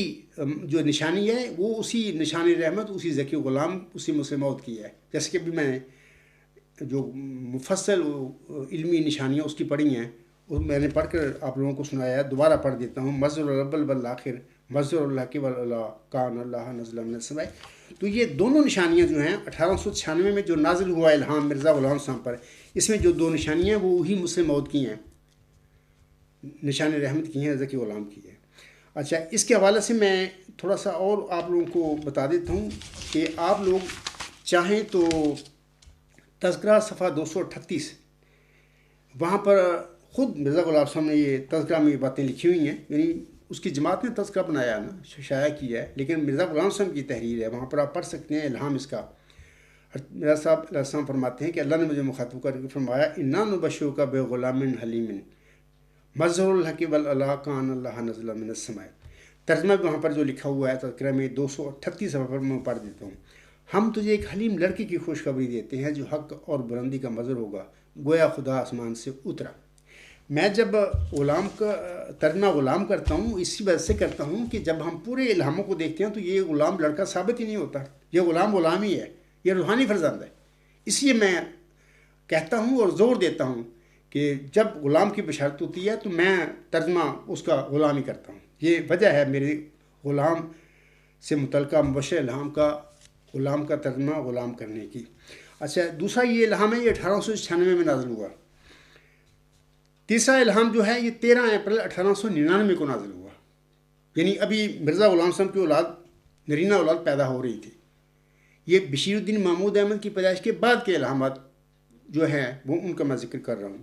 جو نشانی ہے وہ اسی نشانی رحمت، اسی ذکی غلام، اسی مسلم موت کی ہے، جیسے کہ ابھی میں جو مفصل علمی نشانیاں اس کی پڑھی ہیں وہ میں نے پڑھ کر آپ لوگوں کو سنایا ہے، دوبارہ پڑھ دیتا ہوں۔ مظہر الاول والآخر مظہر الحق والعلاء کأن اللہ نزل من السماء۔ تو یہ دونوں نشانیاں جو ہیں 1896 میں جو نازل ہوا الہام مرزا غلام صاحب پر، اس میں جو 2 نشانیاں وہ وہی مسلم موت کی ہیں، نشان رحمت کی ہیں، ذکی غلام کی ہے۔ اچھا، اس کے حوالے سے میں تھوڑا سا اور آپ لوگوں کو بتا دیتا ہوں کہ آپ لوگ چاہیں تو تذکرہ صفحہ 238، وہاں پر خود مرزا غلام صاحب نے یہ تذکرہ میں یہ باتیں لکھی ہوئی ہیں، یعنی اس کی جماعت نے تذکرہ بنایا نا، شائع کیا ہے، لیکن مرزا غلام صاحب کی تحریر ہے، وہاں پر آپ پڑھ سکتے ہیں الہام اس کا۔ مرزا صاحب علیہ السلام فرماتے ہیں کہ اللہ نے مجھے مخاطب کر کے فرمایا اِنَّا نُبَشِّرُکَ بِغُلَامٍ حَلِیمٍ مظہر الحق والعلاء کأن اللہ نزل من السماء۔ ترجمہ بھی وہاں پر جو لکھا ہوا ہے تذکرہ میں 238 صفحہ پر میں پڑھ دیتا ہوں۔ ہم تجھے ایک حلیم لڑکی کی خوشخبری دیتے ہیں جو حق اور بلندی کا مظہر ہوگا، گویا خدا آسمان سے اترا۔ میں جب غلام کا ترجمہ غلام کرتا ہوں اسی وجہ سے کرتا ہوں کہ جب ہم پورے الہاموں کو دیکھتے ہیں تو یہ غلام لڑکا ثابت ہی نہیں ہوتا، یہ غلام ہی ہے، یہ روحانی فرزند ہے۔ اس لیے میں کہتا ہوں اور زور دیتا ہوں کہ جب غلام کی بشارت ہوتی ہے تو میں ترجمہ اس کا غلام ہی کرتا ہوں، یہ وجہ ہے میرے غلام سے متعلقہ مبشر الہام کا، غلام کا ترجمہ غلام کرنے کی۔ اچھا، دوسرا یہ الہام ہے، یہ 1896 میں نازل ہوا۔ تیسرا الہام جو ہے یہ 13 اپریل 1899 کو نازل ہوا، یعنی ابھی مرزا غلام صاحب کی اولاد، نرینہ اولاد پیدا ہو رہی تھی۔ یہ بشیر الدین محمود احمد کی پیدائش کے بعد کے الہامات جو ہیں وہ ان کا میں ذکر کر رہا ہوں۔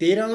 13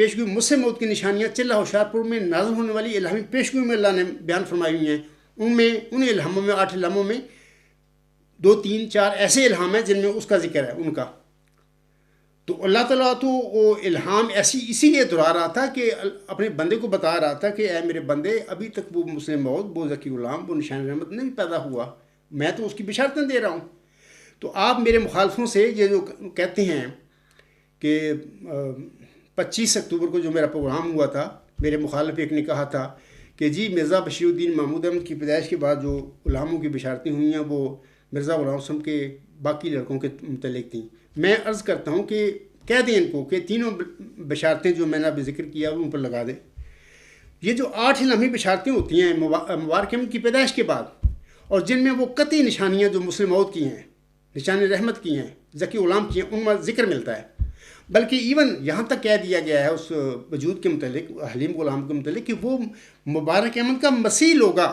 پیشگوئی مسح موت کی نشانیاں چلہ ہوشیارپور میں نازل ہونے والی الہامی پیشگوئی میں اللہ نے بیان فرمائی ہوئی ہیں. ان الہاموں میں 8 الہاموں میں 2 3 4 ایسے الہام ہیں جن میں اس کا ذکر ہے ان کا. تو اللہ تعالیٰ تو وہ الہام اسی لیے دہرا رہا تھا کہ اپنے بندے کو بتا رہا تھا کہ اے میرے بندے ابھی تک وہ مسلم موعود، وہ ذکی غلام، وہ نشان رحمت نہیں پیدا ہوا، میں تو اس کی بشارتیں دے رہا ہوں. تو آپ میرے مخالفوں سے یہ جو کہتے ہیں کہ 25 اکتوبر کو جو میرا پروگرام ہوا تھا، میرے مخالف ایک نے کہا تھا کہ جی مرزا بشیر الدین محمود احمد کی پیدائش کے بعد جو غلاموں کی بشارتیں ہوئی ہیں وہ مرزا غلام حسن کے باقی لڑکوں کے متعلق تھیں. میں عرض کرتا ہوں کہ کہہ دیں ان کو کہ تینوں بشارتیں جو میں نے ابھی ذکر کیا ان پر لگا دیں. یہ جو 8 الہامی بشارتیں ہوتی ہیں مبارک احمد کی پیدائش کے بعد، اور جن میں وہ قطعی نشانیاں جو مسلم موعود کی ہیں، نشان رحمت کی ہیں، ذکی غلام کی ہیں، ان میں ذکر ملتا ہے. بلکہ ایون یہاں تک کہہ دیا گیا ہے اس وجود کے متعلق، حلیم غلام کے متعلق، کہ وہ مبارک احمد کا مثیل ہوگا،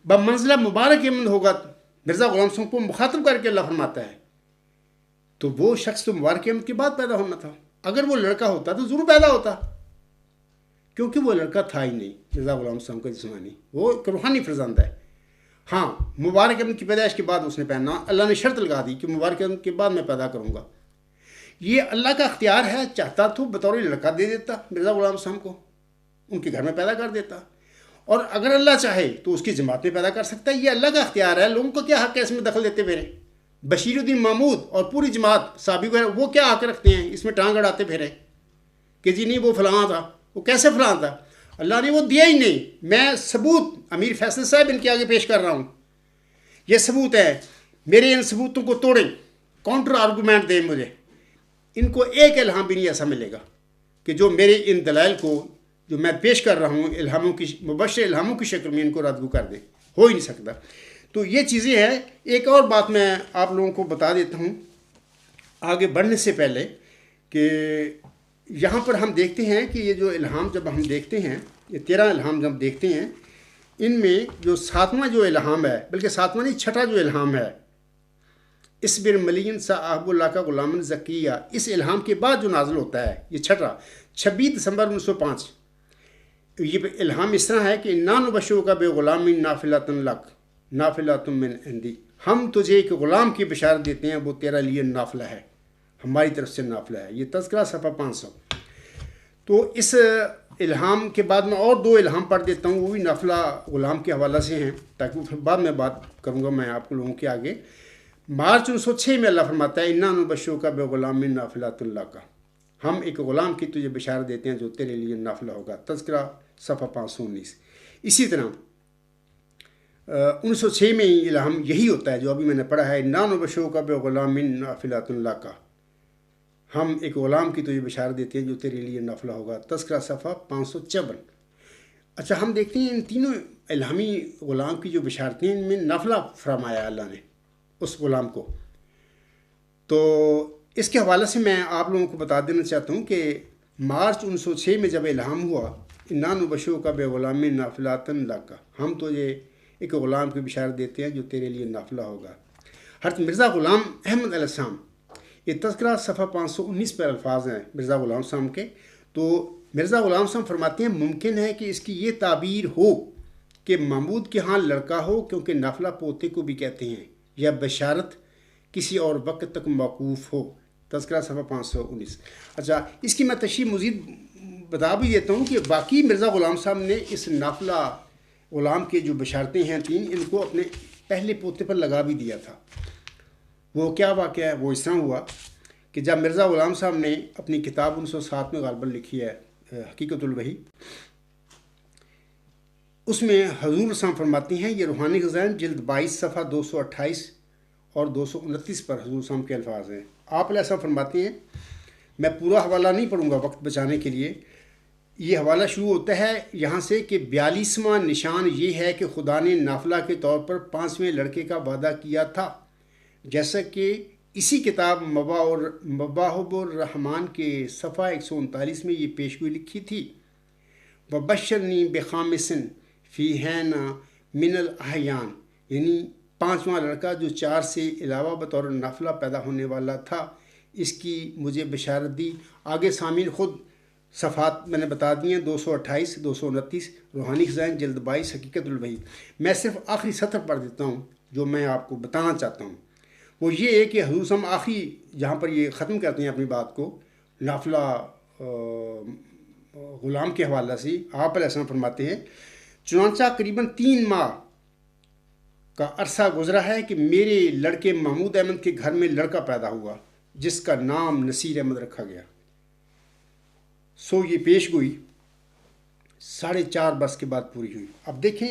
بمنزلہ مبارک احمد ہوگا. مرزا غلام حسن کو مخاطب کر کے اللہ فرماتا ہے. تو وہ شخص تو مبارک احمد کے بعد پیدا ہونا تھا. اگر وہ لڑکا ہوتا تو ضرور پیدا ہوتا، کیونکہ وہ لڑکا تھا ہی نہیں مرزا غلام حسن کا جسمانی، وہ ایک روحانی فرزند ہے. ہاں مبارک احمد کی پیدائش کے بعد اس نے پہنا، اللہ نے شرط لگا دی کہ مبارک احمد کے بعد میں پیدا کروں گا. یہ اللہ کا اختیار ہے، چاہتا تو بطور لڑکا دے دیتا مرزا غلام حسن کو، ان کے گھر میں پیدا کر دیتا، اور اگر اللہ چاہے تو اس کی جماعت میں پیدا کر سکتا ہے. یہ اللہ کا اختیار ہے، لوگوں کو کیا حق ہے اس میں دخل دیتے پھرے؟ بشیر الدین محمود اور پوری جماعت صحابی وغیرہ وہ کیا حق رکھتے ہیں اس میں ٹانگ اڑاتے پھرے کہ جی نہیں وہ فلاں تھا، وہ کیسے فلاں تھا؟ اللہ نے وہ دیا ہی نہیں. میں ثبوت امیر فیصل صاحب ان کے آگے پیش کر رہا ہوں، یہ ثبوت ہے. میرے ان ثبوتوں کو توڑیں، کاؤنٹر آرگومنٹ دیں مجھے. ان کو ایک الہام بھی نہیں ایسا ملے گا کہ جو میرے ان دلائل کو جو میں پیش کر رہا ہوں الہاموں کی مبشر الہاموں کی شکل میں ان کو ردگو کر دے. ہو ہی نہیں سکتا. تو یہ چیزیں ہیں. ایک اور بات میں آپ لوگوں کو بتا دیتا ہوں آگے بڑھنے سے پہلے، کہ یہاں پر ہم دیکھتے ہیں کہ یہ جو الہام جب ہم دیکھتے ہیں، یہ 13 الہام جب دیکھتے ہیں، ان میں جو 7واں جو الہام ہے، بلکہ 7واں نہیں 6ٹھا جو الہام ہے، اس بر ملین صاحب اللہ کا غلام ذکیہ، اس الہام کے بعد جو نازل ہوتا ہے یہ 6ٹھا 26 دسمبر 1905. یہ الہام اس طرح ہے کہ انا نبشرک کا بے غلام نافلۃ لک نافلۃ من عندی، ہم تجھے ایک غلام کی بشارت دیتے ہیں، وہ تیرا لیے نافلہ ہے، ہماری طرف سے نافلہ ہے. یہ تذکرہ صفحہ 500. تو اس الہام کے بعد میں اور 2 الہام پڑھ دیتا ہوں، وہ بھی نافلہ غلام کے حوالہ سے ہیں، تاکہ پھر بعد میں بات کروں گا میں آپ لوگوں کے آگے. مارچ 1906 میں اللہ فرماتا ہے انا نبشرک کا بے غلام نافلۃ لک، ہم ایک غلام کی تجھے بشارت دیتے ہیں جو تیرے لیے نافلہ ہوگا. تذکرہ صفحہ 519. اسی طرح 1906 میں ہی الہام یہی ہوتا ہے جو ابھی میں نے پڑھا ہے، انا نبشرک کا بے غلام نافلۃ لک، ہم ایک غلام کی تجھے بشارت دیتے ہیں جو تیرے لیے نافلہ ہوگا. تذکرہ صفحہ 554. اچھا ہم دیکھتے ہیں ان تینوں الہامی غلام کی جو بشارتیں ان میں نافلہ فرمایا اللہ نے اس غلام کو. تو اس کے حوالے سے میں آپ لوگوں کو بتا دینا چاہتا ہوں کہ مارچ 1906 میں جب الہام ہوا انا نبشرک کا بے غلام نافلۃ لک، ہم تجھے ایک غلام کی بشارت دیتے ہیں جو تیرے لیے نافلہ ہوگا. حضرت مرزا غلام احمد علیہ السلام، یہ تذکرہ صفحہ 519 پر الفاظ ہیں مرزا غلام صاحب کے. تو مرزا غلام صاحب فرماتے ہیں ممکن ہے کہ اس کی یہ تعبیر ہو کہ محمود کے ہاں لڑکا ہو، کیونکہ نافلہ پوتے کو بھی کہتے ہیں، یا بشارت کسی اور وقت تک موقوف ہو. تذکرہ صفحہ 519. اچھا اس کی میں تشریح مزید بتا بھی دیتا ہوں کہ باقی مرزا غلام صاحب نے اس نافلہ غلام کے جو بشارتیں ہیں 3، ان کو اپنے پہلے پوتے پر لگا بھی دیا تھا. وہ کیا واقعہ ہے؟ وہ اس طرح ہوا کہ جب مرزا غلام صاحب نے اپنی کتاب 1907 میں غالباً لکھی ہے حقیقت الوحی، اس میں حضور صاحب فرماتے ہیں، یہ روحانی خزائن جلد 22 صفحہ 228 اور 229 پر حضور صاحب کے الفاظ ہیں. آپ علیہ السلام فرماتے ہیں، میں پورا حوالہ نہیں پڑھوں گا وقت بچانے کے لیے. یہ حوالہ شروع ہوتا ہے یہاں سے کہ 42واں نشان یہ ہے کہ خدا نے نافلہ کے طور پر 5ویں لڑکے کا وعدہ کیا تھا، جیسا کہ اسی کتاب مواہب الرحمان کے صفحہ 139 میں یہ پیشگوئی لکھی تھی. وبشرنی بخامس فیہن من الاحیان، یعنی 5واں لڑکا جو 4 سے علاوہ بطور نافلہ پیدا ہونے والا تھا، اس کی مجھے بشارت دی۔ آگے سامعین خود صفحات میں نے بتا دی ہیں، 228 229 روحانی خزائن جلد 22 حقیقت الوحی۔ میں صرف آخری سطر پڑھ دیتا ہوں جو میں آپ کو بتانا چاہتا ہوں، وہ یہ ہے کہ حضور صلی اللہ علیہ وسلم آخری جہاں پر یہ ختم کرتے ہیں اپنی بات کو نافلہ غلام کے حوالہ سے، آپ علیہ السلام فرماتے ہیں چنانچہ قریباً 3 ماہ کا عرصہ گزرا ہے کہ میرے لڑکے محمود احمد کے گھر میں لڑکا پیدا ہوا جس کا نام نصیر احمد رکھا گیا۔ سو یہ پیش گوئی 4.5 برس کے بعد پوری ہوئی۔ اب دیکھیں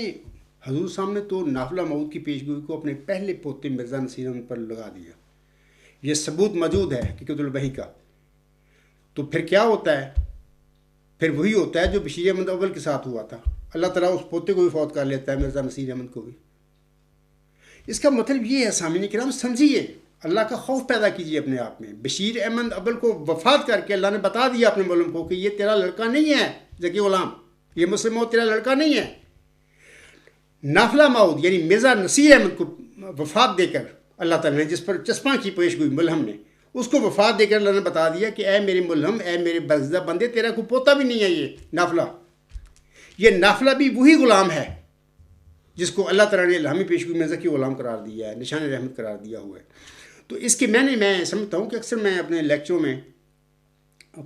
حضور صاحب نے تو نافلہ موعود کی پیش گوئی کو اپنے پہلے پوتے مرزا نصیر احمد پر لگا دیا۔ یہ ثبوت موجود ہے حقیقت الوحی کا۔ تو پھر کیا ہوتا ہے؟ پھر وہی ہوتا ہے جو بشیر احمد اول کے ساتھ ہوا تھا، اللہ تعالیٰ اس پوتے کو بھی فوت کر لیتا ہے، مرزا نصیر احمد کو بھی۔ اس کا مطلب یہ ہے سامعین کرام سمجھیے، اللہ کا خوف پیدا کیجیے اپنے آپ میں۔ بشیر احمد اول کو وفات کر کے اللہ نے بتا دیا اپنے ملک کو کہ یہ تیرا لڑکا نہیں ہے ذکی غلام، یہ مسلم موعود تیرا لڑکا نہیں ہے۔ نافلہ موعود یعنی مرزا نصیر احمد کو وفات دے کر اللہ تعالیٰ نے جس پر چسپاں کی پیش گوئی ملہم نے، اس کو وفات دے کر اللہ نے بتا دیا کہ اے میرے ملہم، اے میرے برگزیدہ بندے، تیرا کوئی پوتا بھی نہیں ہے یہ نافلہ۔ یہ نافلہ بھی وہی غلام ہے جس کو اللہ تعالیٰ نے الہامی پیش گوئی میں ذکی غلام قرار دیا ہے، نشان رحمت قرار دیا ہوا ہے۔ تو اس کے میں سمجھتا ہوں کہ اکثر میں اپنے لیکچروں میں،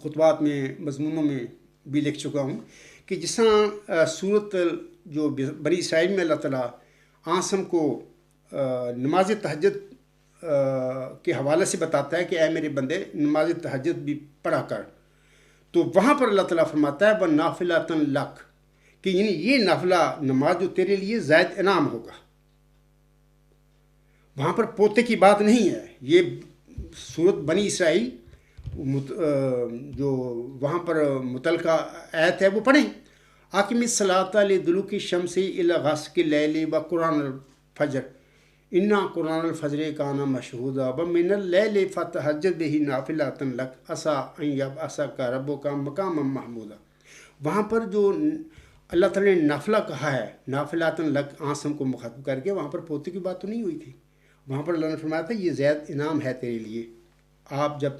خطبات میں، مضمونوں میں بھی لکھ چکا ہوں کہ جس طرح صورت جو بنی اسرائیل میں اللہ تعالیٰ آسم کو نماز تہجد کے حوالے سے بتاتا ہے کہ اے میرے بندے نماز تہجد بھی پڑھا کر، تو وہاں پر اللہ تعالیٰ فرماتا ہے وَنَافِلَةً لَكَ، کہ یعنی یہ نافلہ نماز جو تیرے لیے زائد انعام ہوگا۔ وہاں پر پوتے کی بات نہیں ہے۔ یہ صورت بنی اسرائیل جو وہاں پر متعلقہ آیت ہے وہ پڑھیں۔ اقم الصلاۃ لدلوک الشمس الی غسق اللیل وقرآن الفجر انا قرآن الفجر کان مشہودا ومن اللیل فتہجد بہ نافلۃ لک عسیٰ ان یبعثک ربک مقاما محمودا۔ وہاں پر جو اللہ تعالیٰ نے نافلہ کہا ہے، نافلۃ لک آسم کو مخاطب کر کے، وہاں پر پوتے کی بات تو نہیں ہوئی تھی۔ وہاں پر اللہ نے فرمایا تھا یہ زید انعام ہے تیرے لیے، آپ جب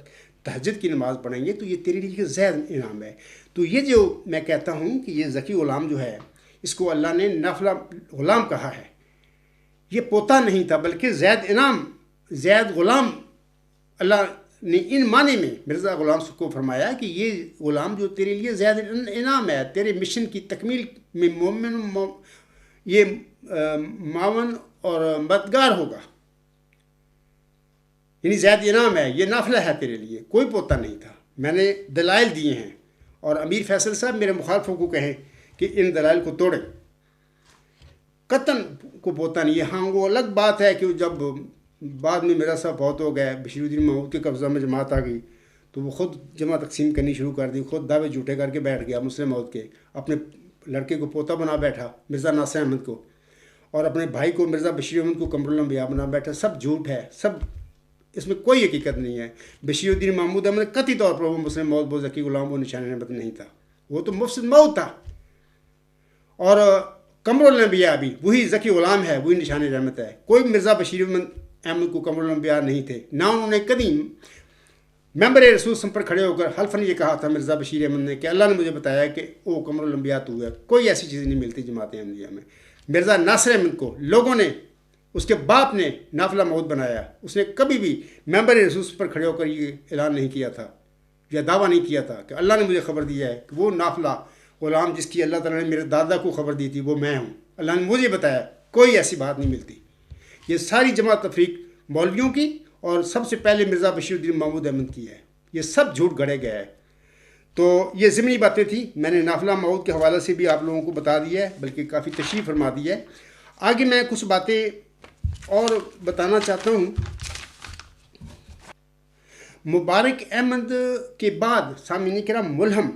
تہجد کی نماز پڑھیں گے تو یہ تیرے لیے زید انعام ہے۔ تو یہ جو میں کہتا ہوں کہ یہ ذکی غلام جو ہے، اس کو اللہ نے نافلہ غلام کہا ہے، یہ پوتا نہیں تھا بلکہ زید انعام، زید غلام اللہ نے ان معنی میں مرزا غلام کو فرمایا کہ یہ غلام جو تیرے لیے زید انعام ہے، تیرے مشن کی تکمیل میں مومن یہ معاون اور مددگار ہوگا، یعنی زید انعام ہے، یہ نافلہ ہے تیرے لیے، کوئی پوتا نہیں تھا۔ میں نے دلائل دیے ہیں، اور امیر فیصل صاحب میرے مخالفوں کو کہیں کہ ان دلائل کو توڑیں، قطن کو پوتا نہیں ہے۔ ہاں وہ الگ بات ہے کہ جب بعد میں میرا صاحب فوت ہو گئے، بشیر الدین محمود کے قبضہ میں جماعت آ گئی تو وہ خود جمع تقسیم کرنی شروع کر دی، خود دعوے جھوٹے کر کے بیٹھ گیا مسلم موعود کے، اپنے لڑکے کو پوتا بنا بیٹھا مرزا ناصر احمد کو، اور اپنے بھائی کو مرزا بشیر احمد کو قمر الانبیاء بنا بیٹھا۔ سب جھوٹ ہے، سب اس میں کوئی حقیقت نہیں ہے۔ بشیر الدین محمود احمد قطعی طور پر وہ مسلم موعود، وہ ذکی غلام، وہ نشان رحمت نہیں تھا، وہ تو مفسد موعود تھا۔ اور قمر الانبیاء بھی وہی ذکی غلام ہے، وہی نشان رحمت ہے۔ کوئی مرزا بشیر احمد کو قمر الانبیاء نہیں تھے، نہ انہوں نے کبھی ممبر رسول سم پر کھڑے ہو کر حلفاً یہ کہا تھا مرزا بشیر احمد نے کہ اللہ نے مجھے بتایا کہ او قمر الانبیاء تو ہے۔ کوئی ایسی چیز نہیں ملتی جماعت احمدیہ میں۔ مرزا ناصر احمد کو لوگوں نے، اس کے باپ نے نافلہ موعود بنایا، اس نے کبھی بھی ممبر رسول پر کھڑے ہو کر یہ اعلان نہیں کیا تھا یا دعویٰ نہیں کیا تھا کہ اللہ نے مجھے خبر دیا ہے کہ وہ نافلہ غلام جس کی اللہ تعالیٰ نے میرے دادا کو خبر دی تھی وہ میں ہوں، اللہ نے مجھے بتایا۔ کوئی ایسی بات نہیں ملتی۔ یہ ساری جماعت تفریق مولویوں کی اور سب سے پہلے مرزا بشیر الدین محمود احمد کی ہے، یہ سب جھوٹ گھڑے گئے ہے۔ تو یہ ضمنی باتیں تھیں، میں نے نافلہ موعود کے حوالے سے بھی آپ لوگوں کو بتا دیا ہے، بلکہ کافی تشریح فرما دی ہے۔ آگے میں کچھ باتیں اور بتانا چاہتا ہوں۔ مبارک احمد کے بعد سامعین کرام ملہم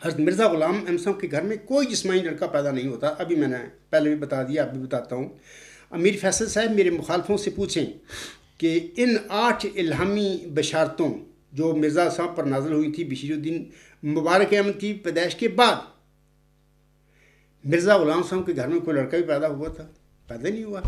حضرت مرزا غلام احمد صاحب کے گھر میں کوئی جسمانی لڑکا پیدا نہیں ہوتا۔ ابھی میں نے پہلے بھی بتا دیا، اب بھی بتاتا ہوں۔ امیر فیصل صاحب میرے مخالفوں سے پوچھیں کہ ان 8 الہامی بشارتوں جو مرزا صاحب پر نازل ہوئی تھی بشیر الدین مبارک احمد کی پیدائش کے بعد، مرزا غلام صاحب کے گھر میں کوئی لڑکا بھی پیدا ہوا تھا؟ پیدا نہیں ہوا۔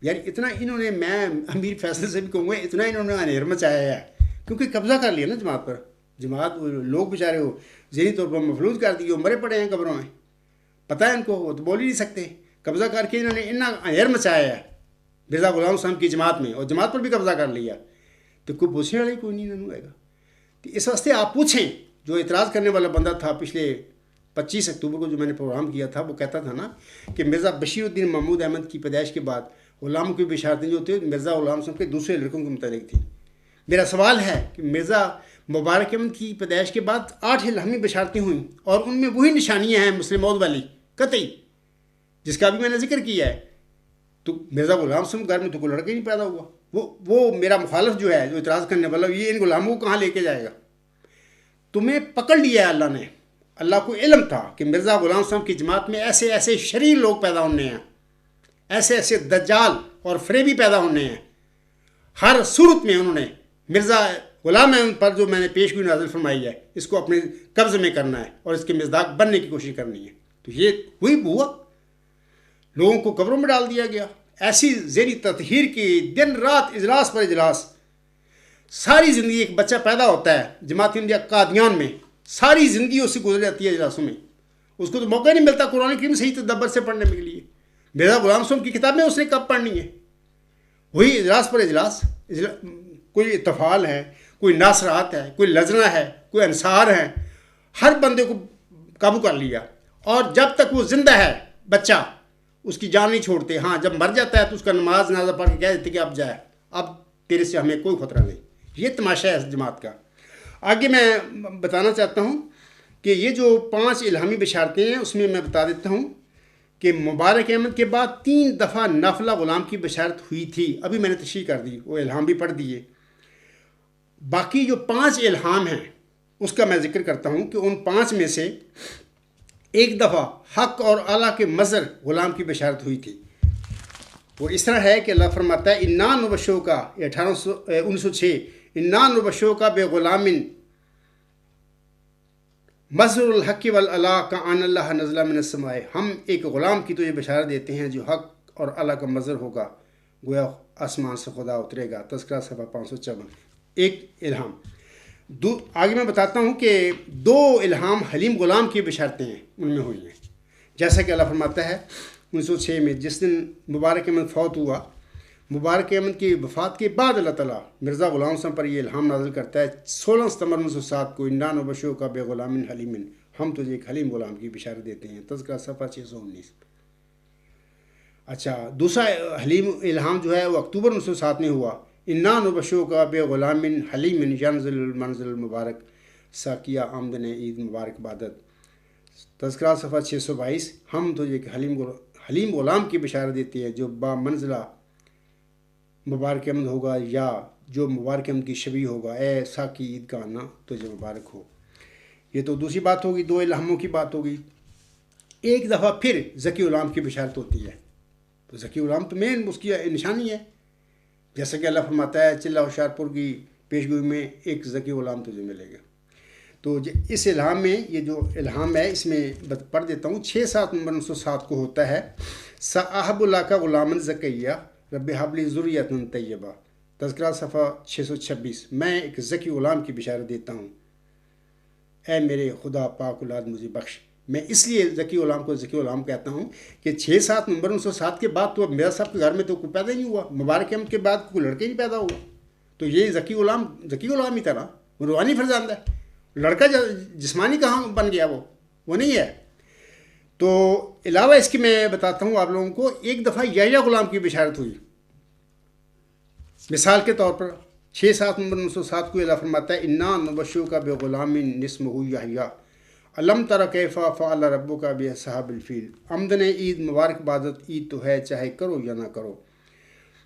یار اتنا انہوں نے، میں امیر فیصل سے بھی کہوں گا، اتنا انہوں نے انیر مچایا ہے کیونکہ قبضہ کر لیا نا جماعت پر. جماعت لوگ بیچارے ہو ذہنی طور پر مفلوج کر دیے، مرے پڑے ہیں قبروں میں. پتہ ہے ان کو، وہ تو بول ہی نہیں سکتے. قبضہ کر کے انہوں نے اہر مچایا ہے مرزا غلام صاحب کی جماعت میں، اور جماعت پر بھی قبضہ کر لیا. تو کوئی پوچھنے والا ہی کوئی نہیں انہوں آئے گا. تو اس واسطے آپ پوچھیں. جو اعتراض کرنے والا بندہ تھا پچھلے 25 اکتوبر کو جو میں نے پروگرام کیا تھا، وہ کہتا تھا نا کہ مرزا بشیر الدین محمود احمد کی پیدائش کے بعد غلاموں کی بشارتیں جو تھیں مرزا غلام صاحب کے دوسرے لڑکوں کے متعلق تھیں. میرا سوال ہے کہ مرزا مبارک احمد کی پیدائش کے بعد 8 الہامی بشارتیں ہوئیں، اور ان میں وہی نشانیاں ہیں مسلم موعود والی قطعی، جس کا بھی میں نے ذکر کیا ہے. تو مرزا غلام صاحب گھر میں تو کوئی لڑکا ہی نہیں پیدا ہوا. وہ میرا مخالف جو ہے، جو اعتراض کرنے والا، یہ ان غلاموں کو کہاں لے کے جائے گا؟ تمہیں پکڑ لیا ہے اللہ نے. اللہ کو علم تھا کہ مرزا غلام صاحب کی جماعت میں ایسے ایسے شریر لوگ پیدا ہونے ہیں، ایسے ایسے دجال اور فریبی پیدا ہونے ہیں. ہر صورت میں انہوں نے مرزا غلام احمد پر جو میں نے پیشگوئی نازل فرمائی ہے، اس کو اپنے قبضے میں کرنا ہے اور اس کے مصداق بننے کی کوشش کرنی ہے. تو یہ وہی ہوا. لوگوں کو قبروں میں ڈال دیا گیا. ایسی ذہنی تطہیر کی دن رات اجلاس پر اجلاس. ساری زندگی ایک بچہ پیدا ہوتا ہے جماعت احمدیہ قادیان میں، ساری زندگی اس سے گزر جاتی ہے اجلاسوں میں. اس کو تو موقع نہیں ملتا قرآن کریم صحیح تدبر سے پڑھنے کے لیے. مرزا غلام صاحب کی کتابیں اس نے کب پڑھنی ہے؟ وہی اجلاس پر اجلاس. کوئی اتفال ہے، کوئی ناصرات ہے، کوئی لجنہ ہے، کوئی انصار ہے. ہر بندے کو قابو کر لیا. اور جب تک وہ زندہ ہے بچہ، اس کی جان نہیں چھوڑتے. ہاں جب مر جاتا ہے تو اس کا نماز جنازہ پڑھ کے کہہ دیتے کہ اب جائے، اب تیرے سے ہمیں کوئی خطرہ نہیں. یہ تماشا ہے اس جماعت کا. آگے میں بتانا چاہتا ہوں کہ یہ جو 5 الہامی بشارتیں ہیں، اس میں میں بتا دیتا ہوں کہ مبارک احمد کے بعد 3 دفعہ نافلہ غلام کی بشارت ہوئی تھی. ابھی میں نے تشریح کر دی، وہ الہام بھی پڑھ دیے. باقی جو 5 الہام ہیں اس کا میں ذکر کرتا ہوں کہ ان 5 میں سے ایک دفعہ حق اور اعلیٰ کے مظہر غلام کی بشارت ہوئی تھی. وہ اس طرح ہے کہ اللہ فرماتا ہے انا نبشرک کا، 1906، انا نبشرک کا بے غلام مظہر الحق والاعلیٰ کا ان اللہ نزل من السماء. ہم ایک غلام کی تو یہ بشارت دیتے ہیں جو حق اور اعلیٰ کا مظہر ہوگا، گویا آسمان سے خدا اترے گا. تذکرہ صفحہ 554. ایک الہام. آگے میں بتاتا ہوں کہ 2 الہام حلیم غلام کی بشارتیں ہیں، ان میں ہوئی ہیں. جیسا کہ اللہ فرماتا ہے 1906 میں، جس دن مبارک احمد فوت ہوا، مبارک احمد کی وفات کے بعد اللہ تعالیٰ مرزا غلام صاحب پر یہ الہام نازل کرتا ہے 16 ستمبر 1907 کو، انا نبشرک کا بے غلام حلیم، ہم تجھے ایک حلیم غلام کی بشارت دیتے ہیں. تذکرہ صفحہ 619. اچھا، دوسرا حلیم الہام جو ہے وہ اکتوبر 1907 میں ہوا. انا نبشرک کا بے غلام حلیم ینزل المنزل المبارک ساقیہ آمدن عید مبارک بادت. تذکرہ صفحہ 622. ہم تجھے ایک حلیم غلام کی بشارت دیتے ہیں جو با منزلہ مبارک احمد ہوگا، یا جو مبارک احمد کی شبیہ ہوگا. اے ساقی عید کا آنا تجھے مبارک ہو. یہ تو دوسری بات ہوگی، 2 الہاموں کی بات ہوگی. ایک دفعہ پھر ذکی غلام کی بشارت ہوتی ہے. تو ذکی غلام تو مین اس کی نشانی ہے. جیسا کہ اللہ فرماتا ہے چلہ ہوشیارپور کی پیشگوئی میں ایک ذکی غلام تجھے ملے گا. تو اس الہام میں، یہ جو الہام ہے اس میں پڑھ دیتا ہوں. 6-7 نمبر 1907 کو ہوتا ہے صاحب اللہ کا غلامن زکیہ رب حبلی ذریۃ طیبہ. تذکرہ صفحہ 626. میں ایک ذکی غلام کی بشارت دیتا ہوں، اے میرے خدا پاک اولاد مجھے بخش. میں اس لیے ذکی غلام کو ذکی غلام کہتا ہوں کہ 6-7 نومبر 1907 کے بعد تو مرزا صاحب کے گھر میں تو کوئی پیدا ہی نہیں ہوا. مبارک احمد کے بعد کوئی لڑکے نہیں پیدا ہوا. تو یہ ذکی غلام ہی تھا نا، وہ روحانی فرزند ہے. لڑکا جسمانی کہاں بن گیا، وہ نہیں ہے. تو علاوہ اس کی میں بتاتا ہوں آپ لوگوں کو، ایک دفعہ یحییٰ غلام کی بشارت ہوئی. مثال کے طور پر 6-7 نومبر 1907 کو اللہ فرماتا ہے انا نبشرک بے غلام اسمہ یحییٰ علم تر کیف فعل ربک باصحاب الفیل. آمدن عید مبارک بادت. عید تو ہے چاہے کرو یا نہ کرو.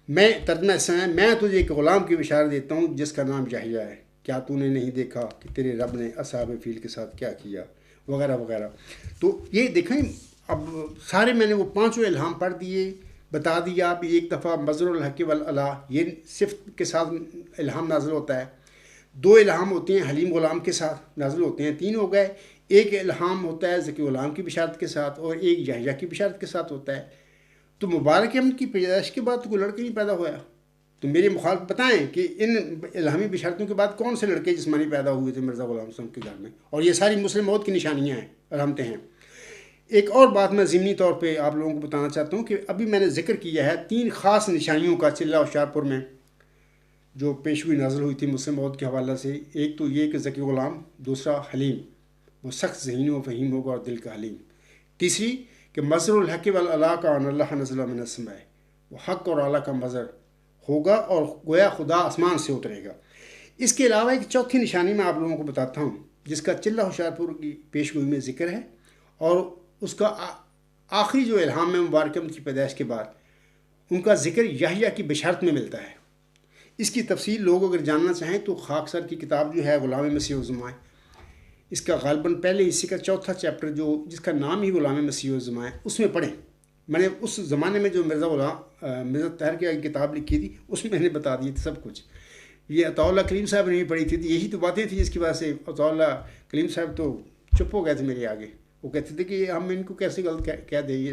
میں ترجمہ ایسا ہے، میں تجھے ایک غلام کی بشارت دیتا ہوں جس کا نام یحییٰ ہے. کیا تو نے نہیں دیکھا کہ تیرے رب نے اصحاب فیل کے ساتھ کیا کیا، وغیرہ وغیرہ. تو یہ دیکھیں، اب سارے میں نے وہ 5 الہام پڑھ دیے، بتا دیا. اب ایک دفعہ مظہر الحق والاعلیٰ، یہ صفت کے ساتھ الہام نازل ہوتا ہے. 2 الہام ہوتے ہیں حلیم غلام کے ساتھ نازل ہوتے ہیں، 3 ہو گئے. ایک الہام ہوتا ہے ذکی غلام کی بشارت کے ساتھ، اور ایک یحییٰ کی بشارت کے ساتھ ہوتا ہے. تو مبارک احمد کی پیدائش کے بعد تو کوئی لڑکا نہیں پیدا ہوا. تو میرے مخالف بتائیں کہ ان الہامی بشارتوں کے بعد کون سے لڑکے جسمانی پیدا ہوئے تھے مرزا غلام صاحب کے گھر میں، اور یہ ساری مسلم موت کی نشانیاں ہیں، علامتیں ہیں۔ ایک اور بات میں ضمنی طور پہ آپ لوگوں کو بتانا چاہتا ہوں کہ ابھی میں نے ذکر کیا ہے 3 خاص نشانیوں کا چلہ ہوشیارپور میں جو پیشگوئی نازل ہوئی تھی مسلم موت کے حوالہ سے۔ ایک تو یہ کہ ذکی غلام، دوسرا حلیم، وہ سخت ذہین و فہیم ہوگا اور دل کا حلیم، تیسری کہ مظہر الحق والعلا کا ان اللہ نزل من السماء، وہ حق اور اعلیٰ کا مظہر ہوگا اور گویا خدا آسمان سے اترے گا۔ اس کے علاوہ ایک چوتھی نشانی میں آپ لوگوں کو بتاتا ہوں جس کا چلہ ہوشیارپور کی پیشگوئی میں ذکر ہے، اور اس کا آخری جو الہام ہے مبارک احمد کی پیدائش کے بعد ان کا ذکر یحییٰ کی بشارت میں ملتا ہے۔ اس کی تفصیل لوگ اگر جاننا چاہیں تو خاکسار کی کتاب جو ہے غلام مسیح الزمان، اس کا غالباً پہلے حصے کا چوتھا چیپٹر جو جس کا نام ہی غلام مسیح الزمان ہے اس میں پڑھیں۔ میں نے اس زمانے میں جو مرزا طاہر کی کتاب لکھی تھی اس میں نے بتا دی تھی سب کچھ۔ یہ عطا اللہ کلیم صاحب نے بھی پڑھی تھی، یہی تو باتیں تھیں جس کی وجہ سے عطا اللہ کلیم صاحب تو چپ ہو گئے تھے میرے آگے۔ وہ کہتے تھے کہ ہم ان کو کیسے غلط کہہ دیں،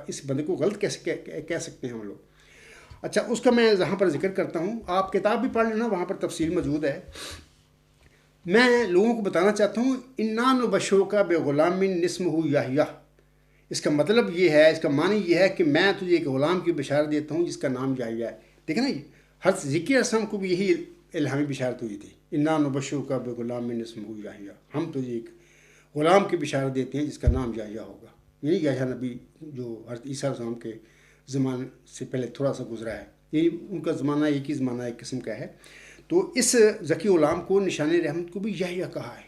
اس بندے کو غلط کیسے کہہ سکتے ہیں ہم لوگ۔ اچھا، اس کا میں یہاں پر ذکر کرتا ہوں، آپ کتاب بھی پڑھ لینا، وہاں پر تفصیل موجود ہے۔ میں لوگوں کو بتانا چاہتا ہوں انا نبشرک بغلام اسمہ یحییٰ، اس کا مطلب یہ ہے، اس کا معنی یہ ہے کہ میں تجھے ایک غلام کی بشارت دیتا ہوں جس کا نام یحییٰ ہے۔ دیکھیں نا، حضرت ذکر علیہ السلام کو بھی یہی الہامی بشارت ہوئی تھی، انا نبشرک بغلام اسمہ یحییٰ، ہم تجھے ایک غلام کی بشارت دیتے ہیں جس کا نام یحییٰ ہوگا، یعنی یحییٰ نبی جو حضرت عیسیٰ علیہ السلام کے زمانے سے پہلے تھوڑا سا گزرا ہے، یہ ان کا زمانہ ایک ہی زمانہ ایک قسم کا ہے۔ تو اس ذکی غلام کو نشان رحمت کو بھی یحییٰ کہا ہے۔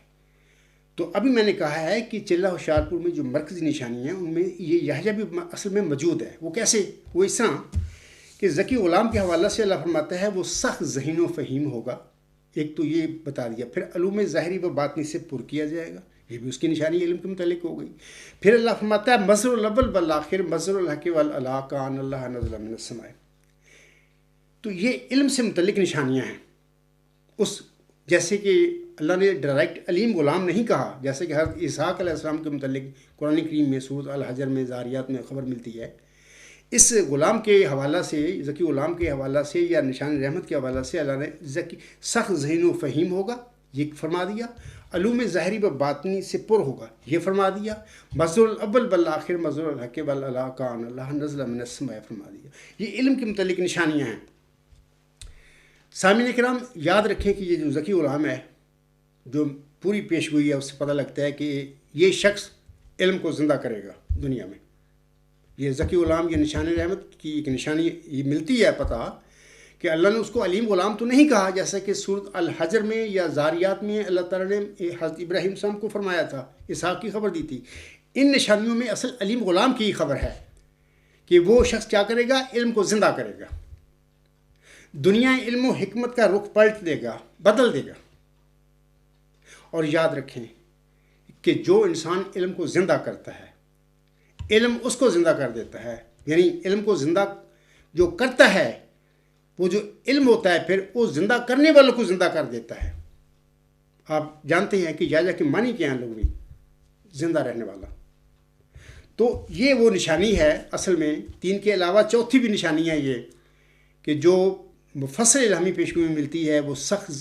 تو ابھی میں نے کہا ہے کہ چلہ ہوشیارپور میں جو مرکزی نشانی ہیں ان میں یہ یحییٰ بھی اصل میں موجود ہے۔ وہ کیسے؟ وہ اس طرح کہ ذکی غلام کے حوالہ سے اللہ فرماتا ہے وہ سخت ذہین و فہیم ہوگا، ایک تو یہ بتا دیا، پھر علوم ظاہری و باطنی سے پر کیا جائے گا، یہ بھی اس کی نشانی علم کے متعلق ہو گئی۔ پھر اللہ فرماتا ہے مظہر الاول والآخر مظہر الحق والعلا کا ان اللہ نزل من السماء، تو یہ علم سے متعلق نشانیاں ہیں۔ اس جیسے کہ اللہ نے ڈائریکٹ علیم غلام نہیں کہا، جیسے کہ حضرت اسحاق علیہ السلام کے متعلق قرآن کریم میں سورۃ الحجر میں ذاریات میں خبر ملتی ہے۔ اس غلام کے حوالہ سے، ذکی غلام کے حوالہ سے یا نشان رحمت کے حوالہ سے اللہ نے سخت ذہین و فہیم ہوگا یہ فرما دیا، علوم ظاہری و باطنی سے پر ہوگا یہ فرما دیا، مظہر الاول والآخر مظہر الحق والعلا کا ان اللہ نزل من السماء فرما دیا۔ یہ علم کے متعلق نشانیاں ہیں۔ سامعین کرام، یاد رکھیں کہ یہ جو ذکی غلام ہے جو پوری پیشگوئی ہے اس سے پتہ لگتا ہے کہ یہ شخص علم کو زندہ کرے گا دنیا میں۔ یہ ذکی غلام، یہ نشان رحمت کی ایک نشانی یہ ملتی ہے پتہ کہ اللہ نے اس کو علیم غلام تو نہیں کہا، جیسا کہ سورۃ الحجر میں یا ذاریات میں اللہ تعالیٰ نے حضرت ابراہیم السلام کو فرمایا تھا، اسحاق کی خبر دی تھی۔ ان نشانیوں میں اصل علیم غلام کی خبر ہے کہ وہ شخص کیا کرے گا؟ علم کو زندہ کرے گا، دنیا علم و حکمت کا رخ پلٹ دے گا، بدل دے گا۔ اور یاد رکھیں کہ جو انسان علم کو زندہ کرتا ہے علم اس کو زندہ کر دیتا ہے، یعنی علم کو زندہ جو کرتا ہے وہ جو علم ہوتا ہے پھر وہ زندہ کرنے والوں کو زندہ کر دیتا ہے۔ آپ جانتے ہیں کہ یحییٰ کے معنی کیا ہیں لغوی؟ زندہ رہنے والا۔ تو یہ وہ نشانی ہے اصل میں، 3 کے علاوہ چوتھی بھی نشانی ہے یہ کہ جو مفصل الہامی پیشگوئی میں ملتی ہے وہ سخت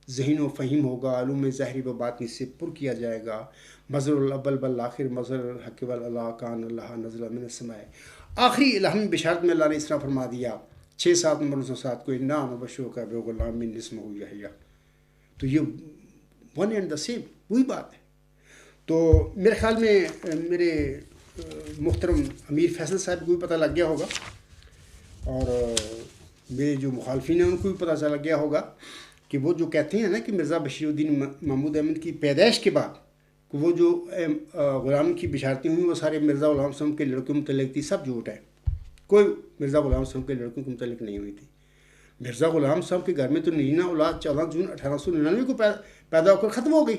ذہین و فہیم ہوگا، علوم ظاہری و باطنی سے پر کیا جائے گا، مظہر الاول والآخر مظہر الحق والعلا کا ان اللہ نزل من السماء۔ آخری الہامی بشارت میں اللہ نے اس طرح فرما دیا 6-7 نمبر 907 کو، انا نبشرک بغلام اسمہ یحییٰ۔ تو یہ ون اینڈ دا سیم وہی بات ہے۔ تو میرے خیال میں میرے محترم امیر فیصل صاحب کو بھی پتہ لگ گیا ہوگا، اور میرے جو مخالفین ہیں ان کو بھی پتہ چل گیا ہوگا کہ وہ جو کہتے ہیں نا کہ مرزا بشیر الدین محمود احمد کی پیدائش کے بعد وہ جو غلام کی بشارتیں ہوئیں وہ سارے مرزا غلام صاحب کے لڑکوں متعلق تھی، سب جھوٹ ہے، کوئی مرزا غلام صاحب کے لڑکوں کے متعلق نہیں ہوئی تھی۔ مرزا غلام صاحب کے گھر میں تو نگینہ اولاد 14 جون 1899 کو پیدا ہو کر ختم ہو گئی۔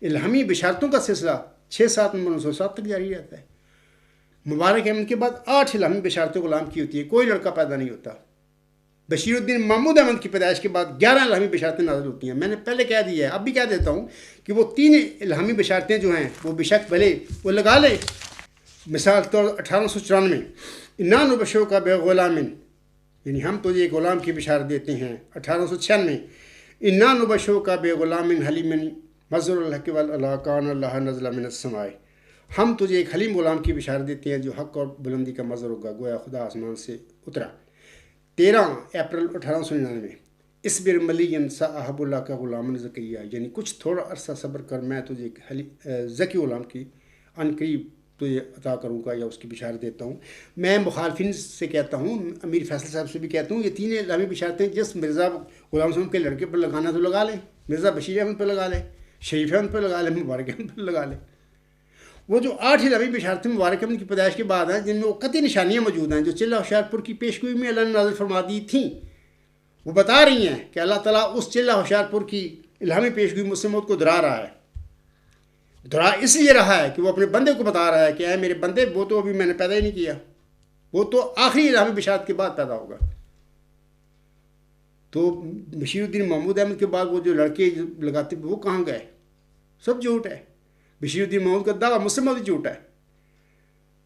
الہامی بشارتوں کا سلسلہ 6-7 نمبر 907 تک جاری رہتا ہے۔ مبارک احمد کے بعد 8 الہامی بشارتیں غلام کی ہوتی ہیں، کوئی لڑکا پیدا نہیں ہوتا۔ بشیر الدین محمود احمد کی پیدائش کے بعد 11 الہامی بشارتیں نازل ہوتی ہیں۔ میں نے پہلے کہہ دیا ہے، اب بھی کہہ دیتا ہوں کہ وہ 3 الہامی بشارتیں جو ہیں وہ بشک بھلے وہ لگا لے۔ مثال طور 1894 انا نبشرک بغلام، یعنی ہم تجھے ایک غلام کی بشارت دیتے ہیں۔ 1896 انا نبشرک کا بے غلام حلیم مظہر الحق والکان اللہ نزل من السماء، ہم تجھے ایک حلیم غلام کی بشارت دیتے ہیں جو حق اور بلندی کا مظہر ہوگا، گویا خدا آسمان سے اترا۔ 13 اپریل 1899 اصبر ملین صاحب اللہ کا غلام زکیہ، یعنی کچھ تھوڑا عرصہ صبر کر، میں تجھے ایک ذکی غلام کی عن قریب تجھے عطا کروں گا یا اس کی بشارت دیتا ہوں۔ میں مخالفین سے کہتا ہوں، امیر فیصل صاحب سے بھی کہتا ہوں، یہ تین الہامی بشارتیں جس مرزا غلام صاحب کے لڑکے پر لگانا تو لگا لیں، مرزا بشیر احمد پہ لگا لیں، شریف احمد پہ لگا لیں، مبارک احمد پہ لگا لیں۔ وہ جو 8 الہامی بشارتیں مبارک احمد کی پیدائش کے بعد ہیں، جن میں وہ قطعی نشانیاں موجود ہیں جو چلہ ہوشیارپور کی پیشگوئی میں اللہ نے نازل فرما دی تھیں، وہ بتا رہی ہیں کہ اللہ تعالیٰ اس چلہ ہوشیارپور کی الہامی پیشگوئی مسلم موت کو دہرا رہا ہے۔ دہرا اس لیے رہا ہے کہ وہ اپنے بندے کو بتا رہا ہے کہ اے میرے بندے، وہ تو ابھی میں نے پیدا ہی نہیں کیا، وہ تو آخری الہامی بشارت کے بعد پیدا ہوگا۔ تو بشیر الدین محمود احمد کے بعد وہ جو لڑکے لگاتے وہ کہاں گئے؟ سب جھوٹ ہے۔ بشیر الدین محمود کا دعویٰ مسلم موت جھوٹ ہے۔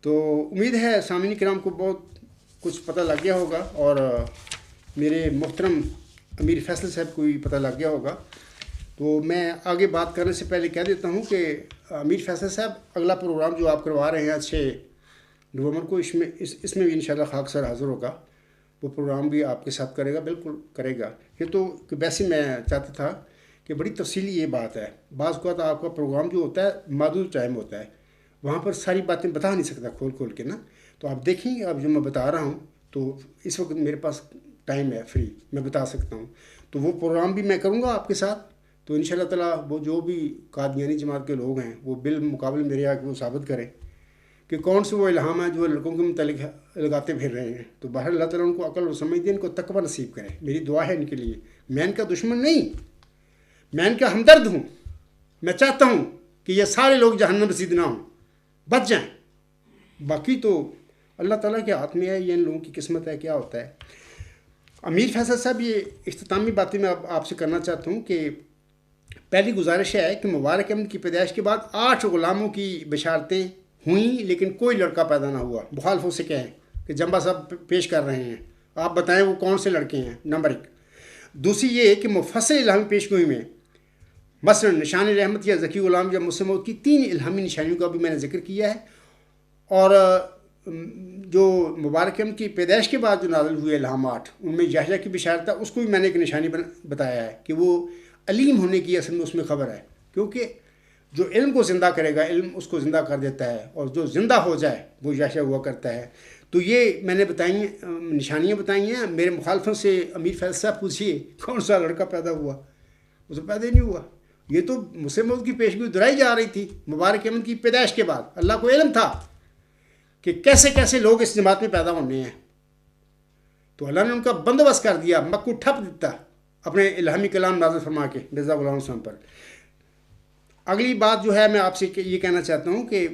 تو امید ہے سامعین کرام کو بہت کچھ پتہ لگ گیا ہوگا، اور میرے محترم امیر فیصل صاحب کو بھی پتہ لگ گیا ہوگا۔ تو میں آگے بات کرنے سے پہلے کہہ دیتا ہوں کہ امیر فیصل صاحب اگلا پروگرام جو آپ کروا رہے ہیں 6 نومبر کو، اس میں بھی انشاءاللہ خاک سر حاضر ہوگا، وہ پروگرام بھی آپ کے ساتھ کرے گا، بالکل کرے گا۔ یہ تو ویسے میں چاہتا تھا کہ بڑی تفصیلی یہ بات ہے، بعض اوقات آپ کا پروگرام جو ہوتا ہے محدود ٹائم ہوتا ہے، وہاں پر ساری باتیں بتا نہیں سکتا کھول کے نا، تو آپ دیکھیں اب جو میں بتا رہا ہوں تو اس وقت میرے پاس ٹائم ہے فری، میں بتا سکتا ہوں، تو وہ پروگرام بھی میں کروں گا آپ کے ساتھ۔ تو انشاءاللہ تعالیٰ وہ جو بھی قادیانی جماعت کے لوگ ہیں وہ بالمقابل میرے آگے وہ ثابت کریں کہ کون سے وہ الہام ہیں جو لڑکوں کے متعلق لگاتے پھر رہے ہیں۔ تو بہر اللہ تعالیٰ ان کو عقل و سمجھ دے، ان کو تقویٰ نصیب کرے، میری دعا ہے ان کے لیے۔ میں ان کا دشمن نہیں، میں ان کا ہمدرد ہوں، میں چاہتا ہوں کہ یہ سارے لوگ جہنم رسید نہ ہوں، بچ جائیں، باقی تو اللہ تعالیٰ کے ہاتھ میں ہے، یہ ان لوگوں کی قسمت ہے، کیا ہوتا ہے۔ امیر فیصل صاحب، یہ اختتامی باتیں میں آپ سے کرنا چاہتا ہوں کہ پہلی گزارش ہے کہ مبارک احمد کی پیدائش کے بعد 8 غلاموں کی بشارتیں ہوئیں، لیکن کوئی لڑکا پیدا نہ ہوا۔ مخالفوں سے کہیں کہ جمبا صاحب پیش کر رہے ہیں، آپ بتائیں وہ کون سے لڑکے ہیں، نمبر 1۔ دوسری یہ کہ مفصل الہامی پیشگوئی میں مثلا نشان رحمت یا ذکی غلام یا مسلم موت کی 3 الہامی نشانیوں کا بھی میں نے ذکر کیا ہے، اور جو مبارک احمد کی پیدائش کے بعد جو نازل ہوئے الہامات، ان میں یحییٰ کی بشارت ہے، اس کو بھی میں نے ایک نشانی بتایا ہے کہ وہ علیم ہونے کی اصل میں اس میں خبر ہے، کیونکہ جو علم کو زندہ کرے گا علم اس کو زندہ کر دیتا ہے، اور جو زندہ ہو جائے وہ یحییٰ ہوا کرتا ہے۔ تو یہ میں نے نشانیاں بتائی ہیں۔ میرے مخالفوں سے امیر فیصل صاحب پوچھیے کون سا لڑکا پیدا ہوا، وہ تو پیدا ہی نہیں ہوا۔ یہ تو مسلم موت کی پیشگوئی دہرائی جا رہی تھی مبارک احمد کی پیدائش کے بعد۔ اللہ کو علم تھا کہ کیسے کیسے لوگ اس جماعت میں پیدا ہونے ہیں، تو اللہ نے ان کا بندوبست کر دیا، مکو ٹھپ دیتا اپنے الہامی کلام نازل فرما کے مرزا غلام حسین پر۔ اگلی بات جو ہے میں آپ سے یہ کہنا چاہتا ہوں کہ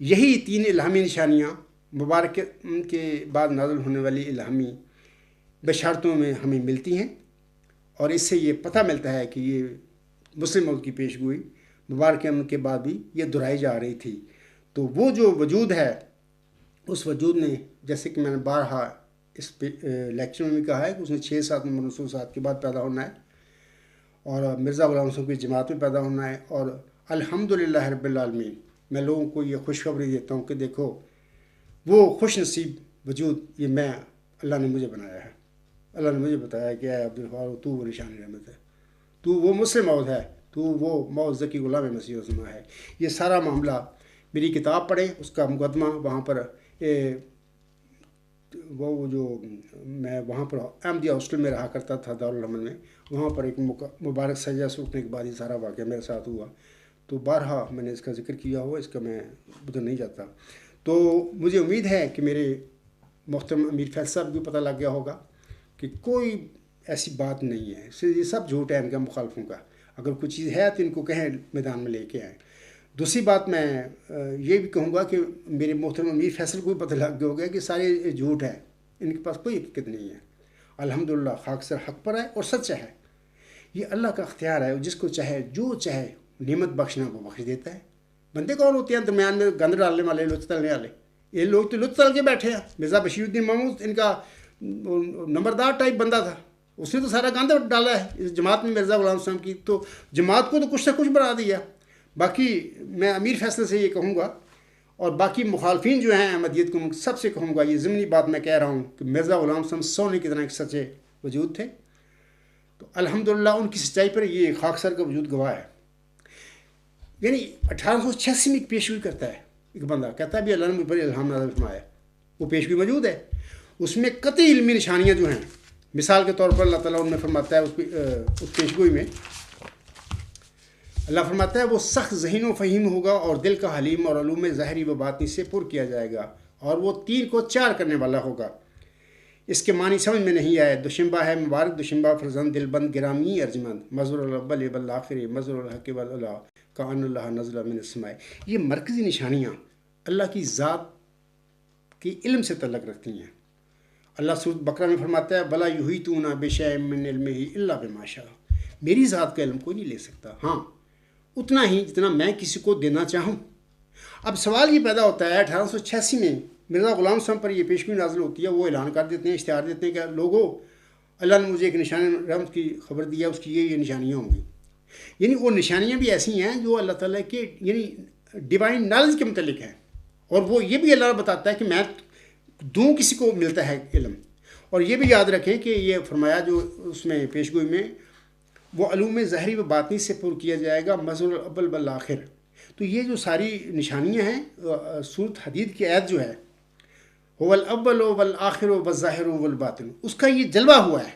یہی 3 الہامی نشانیاں مبارک کے بعد نازل ہونے والی الہامی بشارتوں میں ہمیں ملتی ہیں، اور اس سے یہ پتہ ملتا ہے کہ یہ مسلم موت کی پیشگوئی مبارک احمد کے بعد بھی یہ دہرائی جا رہی تھی۔ تو وہ جو وجود ہے، اس وجود نے، جیسے کہ میں نے بارہا اس لیکچر میں بھی کہا ہے کہ اس نے 6-7 نمبر نصوصات کے بعد پیدا ہونا ہے، اور مرزا غلام حسین کی جماعت میں پیدا ہونا ہے۔ اور الحمدللہ رب العالمین، میں لوگوں کو یہ خوشخبری دیتا ہوں کہ دیکھو وہ خوش نصیب وجود یہ میں، اللہ نے مجھے بنایا ہے، اللہ نے مجھے بتایا کہ اے عبدالغفار تو وہ نشان رحمت ہے، تو وہ مسلم موت ہے، تو وہ موت ذکی غلام مسیح الزما ہے۔ یہ سارا معاملہ میری کتاب پڑھیں، اس کا مقدمہ وہاں پر وہ جو میں وہاں پر احمدیہ ہاسٹل میں رہا کرتا تھا دارالعمل میں، وہاں پر ایک مبارک سجدہ سوکھنے کے بعد یہ سارا واقعہ میرے ساتھ ہوا، تو بارہا میں نے اس کا ذکر کیا ہوا، اس کا میں ادھر نہیں جاتا۔ تو مجھے امید ہے کہ میرے محترم امیر فیصل صاحب کو پتہ لگ گیا ہوگا کہ کوئی ایسی بات نہیں ہے، یہ سب جھوٹ ہے ان کا، مخالفوں کا۔ اگر کوئی چیز ہے تو ان کو کہیں میدان میں لے کے آئیں۔ دوسری بات میں یہ بھی کہوں گا کہ میرے محترم امیر فیصل کو بھی پتہ لگ گیا ہوگا کہ سارے جھوٹ ہیں، ان کے پاس کوئی حقیقت نہیں ہے۔ الحمدللہ خاک سر حق پر ہے اور سچا ہے، یہ اللہ کا اختیار ہے، جس کو چاہے جو چاہے نعمت بخشنا وہ بخش دیتا ہے۔ بندے کون ہوتے ہیں درمیان میں گند ڈالنے والے، لطف تلنے والے؟ یہ لوگ تو لطف تل کے بیٹھے ہیں۔ مرزا بشیر الدین محمود ان کا نمبردار ٹائپ بندہ تھا، اس نے تو سارا گاندھ ڈالا ہے اس جماعت میں مرزا غلام صاحب کی، تو جماعت کو تو کچھ نہ کچھ بنا دیا۔ باقی میں امیر فیصل سے یہ کہوں گا اور باقی مخالفین جو ہیں احمدیت کو سب سے کہوں گا، یہ ضمنی بات میں کہہ رہا ہوں کہ مرزا غلام صاحب سونے کی طرح ایک سچے وجود تھے، تو الحمدللہ ان کی سچائی پر یہ خاکسار کا وجود گواہ ہے۔ یعنی 1886 میں ایک پیشگوئی کرتا ہے ایک بندہ، کہتا ہے بھی اللہ نے مجھ پر الہام نازل فرمایا، وہ پیشگوئی موجود ہے، اس میں قطعی علمی نشانیاں جو ہیں، مثال کے طور پر اللہ تعالیٰ ان میں فرماتا ہے اس پیشگوئی میں اللہ فرماتا ہے وہ سخت ذہین و فہیم ہوگا اور دل کا حلیم اور علوم ظاہری و باطنی سے پر کیا جائے گا، اور وہ 3 کو 4 کرنے والا ہوگا۔ اس کے معنی سمجھ میں نہیں آئے، دوشنبہ ہے مبارک دوشنبہ فرزند دل بند گرامی ارجمند مظہر الاول والآخر مظہر الحق والعلا کان اللہ نزل من السماء۔ یہ مرکزی نشانیاں اللہ کی ذات کی علم سے تعلق رکھتی ہیں۔ اللہ سورۃ بقرہ میں فرماتا ہے وَلَا يُحِيطُونَ بِشَيْءٍ مِّنْ عِلْمِهِ إِلَّا بِمَا شَاءَ، میری ذات کا علم کوئی نہیں لے سکتا، ہاں اتنا ہی جتنا میں کسی کو دینا چاہوں۔ اب سوال یہ پیدا ہوتا ہے 1886 میں مرزا غلام صاحب پر یہ پیشگوئی نازل ہوتی ہے، وہ اعلان کر دیتے ہیں، اشتہار دیتے ہیں کہ لوگوں اللہ نے مجھے ایک نشان رحمت کی خبر دیا، اس کی یہ نشانیاں ہوں گی۔ یعنی وہ نشانیاں بھی ایسی ہیں جو اللہ تعالیٰ کے یعنی ڈیوائن نالج کے متعلق ہیں، اور وہ یہ بھی اللہ بتاتا ہے کہ میں دوں کسی کو ملتا ہے علم۔ اور یہ بھی یاد رکھیں کہ یہ فرمایا جو اس میں پیشگوئی میں وہ علوم ظاہری و باطنی سے پر کیا جائے گا مظہر الاول والآخر، تو یہ جو ساری نشانیاں ہیں سورۃ حدید کی آیت جو ہے هو الاول والآخر والظاہر والباطن، اس کا یہ جلوہ ہوا ہے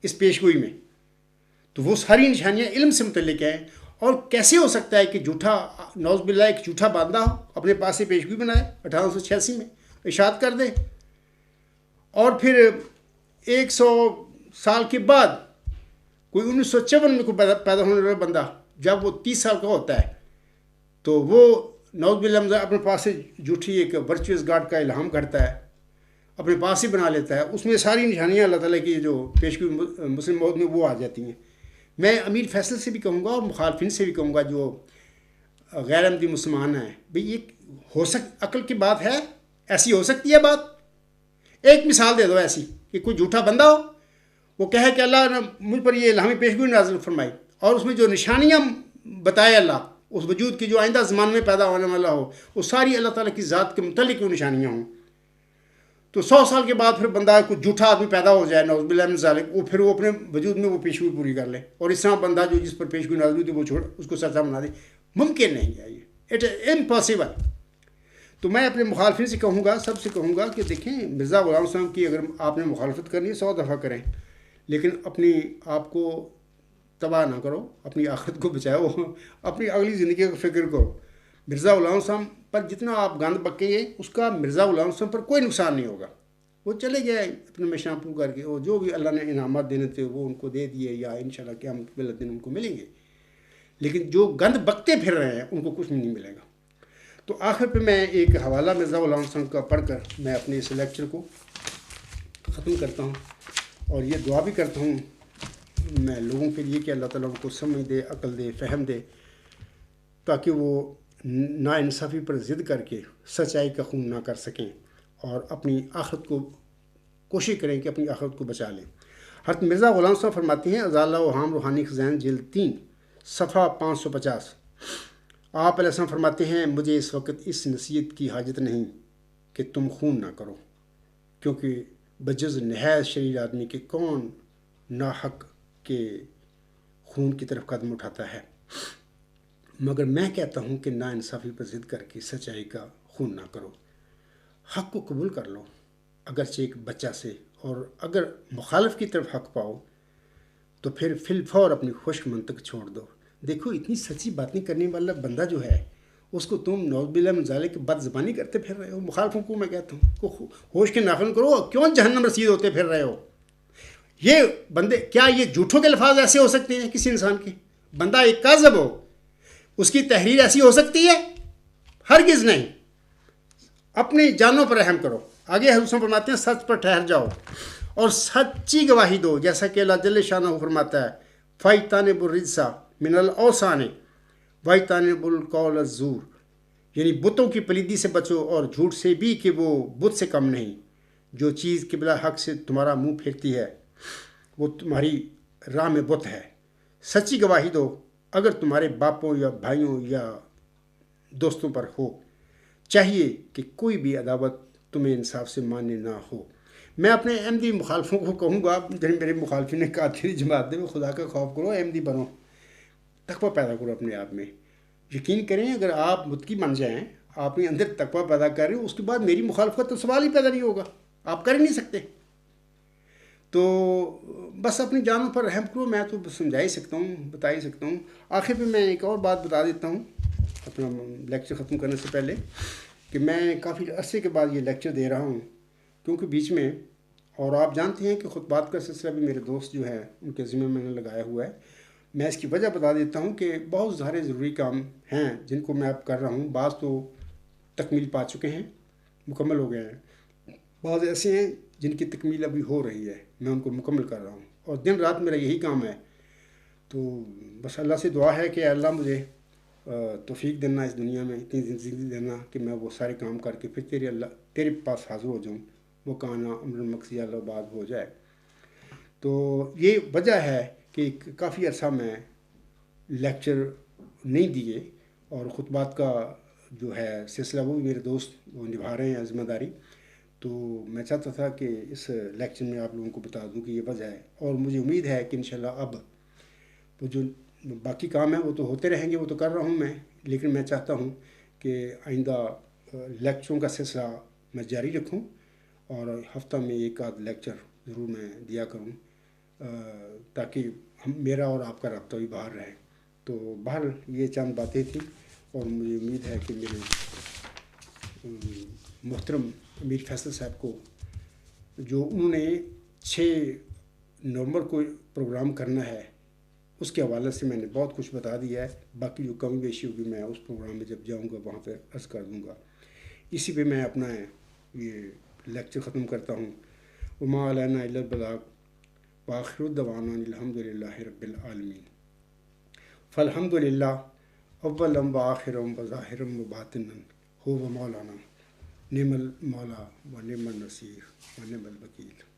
اس پیشگوئی میں، تو وہ ساری نشانیاں علم سے متعلق ہیں۔ اور کیسے ہو سکتا ہے کہ جھوٹا نعوذ باللہ ایک جھوٹا بندہ ہو اپنے پاس سے پیشگوئی بنائے 1886 میں ارشاد کر دے، اور پھر 100 سال کے بعد کوئی 1954 میں کوئی پیدا ہونے والا بندہ جب وہ 30 سال کا ہوتا ہے تو وہ نعوذ باللہ اپنے پاس سے جھوٹی ایک ورچوئس گاڈ کا الہام کرتا ہے، اپنے پاس ہی بنا لیتا ہے، اس میں ساری نشانیاں اللہ تعالیٰ کی جو پیشگوئی مسلم موت میں وہ آ جاتی ہیں۔ میں امیر فیصل سے بھی کہوں گا اور مخالفین سے بھی کہوں گا جو غیر احمدی مسلمان ہیں، بھئی یہ عقل کی بات ہے، ایسی ہو سکتی ہے بات؟ ایک مثال دے دو ایسی کہ کوئی جھوٹا بندہ ہو وہ کہے کہ اللہ نے مجھ پر یہ الہامی پیشگوئی نازل فرمائی، اور اس میں جو نشانیاں بتائے اللہ اس وجود کی جو آئندہ زمان میں پیدا ہونے والا ہو، وہ ساری اللہ تعالیٰ کی ذات کے متعلق وہ نشانیاں ہوں، تو 100 سال کے بعد پھر بندہ کوئی جھوٹا آدمی پیدا ہو جائے نعوذ باللہ من ذالک، وہ پھر وہ اپنے وجود میں وہ پیشگوئی پوری کر لے، اور اس طرح بندہ جو جس پر پیشگوئی نازل ہوئی تھی وہ چھوڑ اس کو سچا بنا دے، ممکن نہیں ہے، یہ اٹ از امپاسبل۔ تو میں اپنے مخالفین سے کہوں گا، سب سے کہوں گا کہ دیکھیں مرزا غلام صاحب کی اگر آپ نے مخالفت کرنی ہے 100 دفعہ کریں، لیکن اپنی آپ کو تباہ نہ کرو، اپنی آخرت کو بچاؤ، اپنی اگلی زندگی کا فکر کرو۔ مرزا غلام صاحب پر جتنا آپ گند بکیں گے اس کا مرزا غلام صاحب پر کوئی نقصان نہیں ہوگا، وہ چلے گئے اپنے مشاں پور کر کے، اور جو بھی اللہ نے انعامات دینے تھے وہ ان کو دے دیے، یا انشاءاللہ قیامت کے دن ان کو ملیں گے، لیکن جو گند بکتے پھر رہے ہیں ان کو کچھ نہیں ملے گا۔ تو آخر پہ میں ایک حوالہ مرزا غلام صاحب کا پڑھ کر میں اپنے اس لیکچر کو ختم کرتا ہوں، اور یہ دعا بھی کرتا ہوں میں لوگوں کے لیے کہ اللہ تعالیٰ ان کو سمجھ دے، عقل دے، فہم دے، تاکہ وہ ناانصافی پر ضد کر کے سچائی کا خون نہ کر سکیں، اور اپنی آخرت کو کوشش کریں کہ اپنی آخرت کو بچا لیں۔ حضرت مرزا غلام صاحب فرماتے ہیں ازالہ و حام روحانی خزائن جلد 3 صفحہ 550، آپ علیہ السلام فرماتے ہیں مجھے اس وقت اس نصیحت کی حاجت نہیں کہ تم خون نہ کرو، کیونکہ بجز نہایت شریر آدمی کے کون ناحق کے خون کی طرف قدم اٹھاتا ہے، مگر میں کہتا ہوں کہ ناانصافی پر ضد کر کے سچائی کا خون نہ کرو، حق کو قبول کر لو اگرچہ ایک بچہ سے، اور اگر مخالف کی طرف حق پاؤ تو پھر فی الفور اپنی خشک منطق چھوڑ دو۔ دیکھو اتنی سچی باتیں کرنے والا بندہ جو ہے اس کو تم نعوذ باللہ من ذالک بد زبانی کرتے پھر رہے ہو۔ مخالفوں کو میں کہتا ہوں کو ہوش کے ناخن کرو، کیوں جہنم رسید ہوتے پھر رہے ہو؟ یہ بندے کیا یہ جھوٹوں کے الفاظ ایسے ہو سکتے ہیں کسی انسان کے؟ بندہ ایک کاذب ہو اس کی تحریر ایسی ہو سکتی ہے؟ ہرگز نہیں۔ اپنی جانوں پر رحم کرو۔ آگے حضور فرماتے ہیں سچ پر ٹھہر جاؤ اور سچی گواہی دو، جیسا کہ اللہ جل شانہ فرماتا ہے فَإِجْتَنِبُوا الرِّجْسَ مِنَ الْأَوْثَانِ وَإِجْتَنِبُوا الْقَوْلَ الزُّورَ، یعنی بتوں کی پلیدی سے بچو اور جھوٹ سے بھی کہ وہ بت سے کم نہیں۔ جو چیز قبلہ حق سے تمہارا منہ پھیرتی ہے وہ تمہاری راہ میں بت ہے۔ سچی گواہی دو اگر تمہارے باپوں یا بھائیوں یا دوستوں پر ہو، چاہیے کہ کوئی بھی عداوت تمہیں انصاف سے ماننے نہ ہو۔ میں اپنے احمدی مخالفوں کو کہوں گا، جن میرے مخالفین نے کہا تیری جماعت میں خدا کا خوف کرو، احمدی بنو، تقوی پیدا کرو اپنے آپ میں۔ یقین کریں اگر آپ متقی بن جائیں، آپ نے اندر تقوی پیدا کر رہے ہو، اس کے بعد میری مخالفت تو سوال ہی پیدا نہیں ہوگا، آپ کر ہی نہیں سکتے۔ تو بس اپنی جانوں پر رحم کرو، میں تو سمجھا ہی سکتا ہوں، بتا ہی سکتا ہوں۔ آخر میں ایک اور بات بتا دیتا ہوں اپنا لیکچر ختم کرنے سے پہلے، کہ میں کافی عرصے کے بعد یہ لیکچر دے رہا ہوں، کیونکہ بیچ میں، اور آپ جانتے ہیں کہ خطبات کا سلسلہ بھی میرے دوست جو ہیں ان کے ذمہ میں نے لگایا ہوا ہے۔ میں اس کی وجہ بتا دیتا ہوں کہ بہت سارے ضروری کام ہیں جن کو میں اب کر رہا ہوں، بعض تو تکمیل پا چکے ہیں، مکمل ہو گئے ہیں، بعض ایسے ہیں جن کی تکمیل ابھی ہو رہی ہے، میں ان کو مکمل کر رہا ہوں، اور دن رات میرا یہی کام ہے۔ تو بس اللہ سے دعا ہے کہ اللہ مجھے توفیق دینا اس دنیا میں، اتنی زندگی دینا کہ میں وہ سارے کام کر کے پھر تیرے پاس حاضر ہو جاؤں، وہ کانا امر مقصی اللہ آباد ہو جائے۔ تو یہ وجہ ہے کہ کافی عرصہ میں لیکچر نہیں دیے، اور خطبات کا جو ہے سلسلہ وہ بھی میرے دوست وہ نبھا رہے ہیں ذمہ داری۔ تو میں چاہتا تھا کہ اس لیکچر میں آپ لوگوں کو بتا دوں کہ یہ وجہ ہے، اور مجھے امید ہے کہ انشاءاللہ اب وہ جو باقی کام ہیں وہ تو ہوتے رہیں گے، وہ تو کر رہا ہوں میں، لیکن میں چاہتا ہوں کہ آئندہ لیکچروں کا سلسلہ میں جاری رکھوں، اور ہفتہ میں ایک آدھ لیکچر ضرور میں دیا کروں، تاکہ میرا اور آپ کا رابطہ بھی باہر رہے۔ تو باہر یہ چند باتیں تھیں، اور مجھے امید ہے کہ میرے محترم امیر فیصل صاحب کو، جو انہوں نے 6 نومبر کو پروگرام کرنا ہے، اس کے حوالے سے میں نے بہت کچھ بتا دیا ہے، باقی جو کمی بیشی ہوگی میں اس پروگرام میں جب جاؤں گا وہاں پہ عرض کر دوں گا۔ اسی پہ میں اپنا یہ لیکچر ختم کرتا ہوں۔ وما علینا الا البلاغ وآخر دعوانا الحمد للہ رب العالمین۔ فالحمد للہ اولا وآخرا وظاہرا وباطنا هو مولانا، نعم المولا و نعم النصیر و نعم الوکیل۔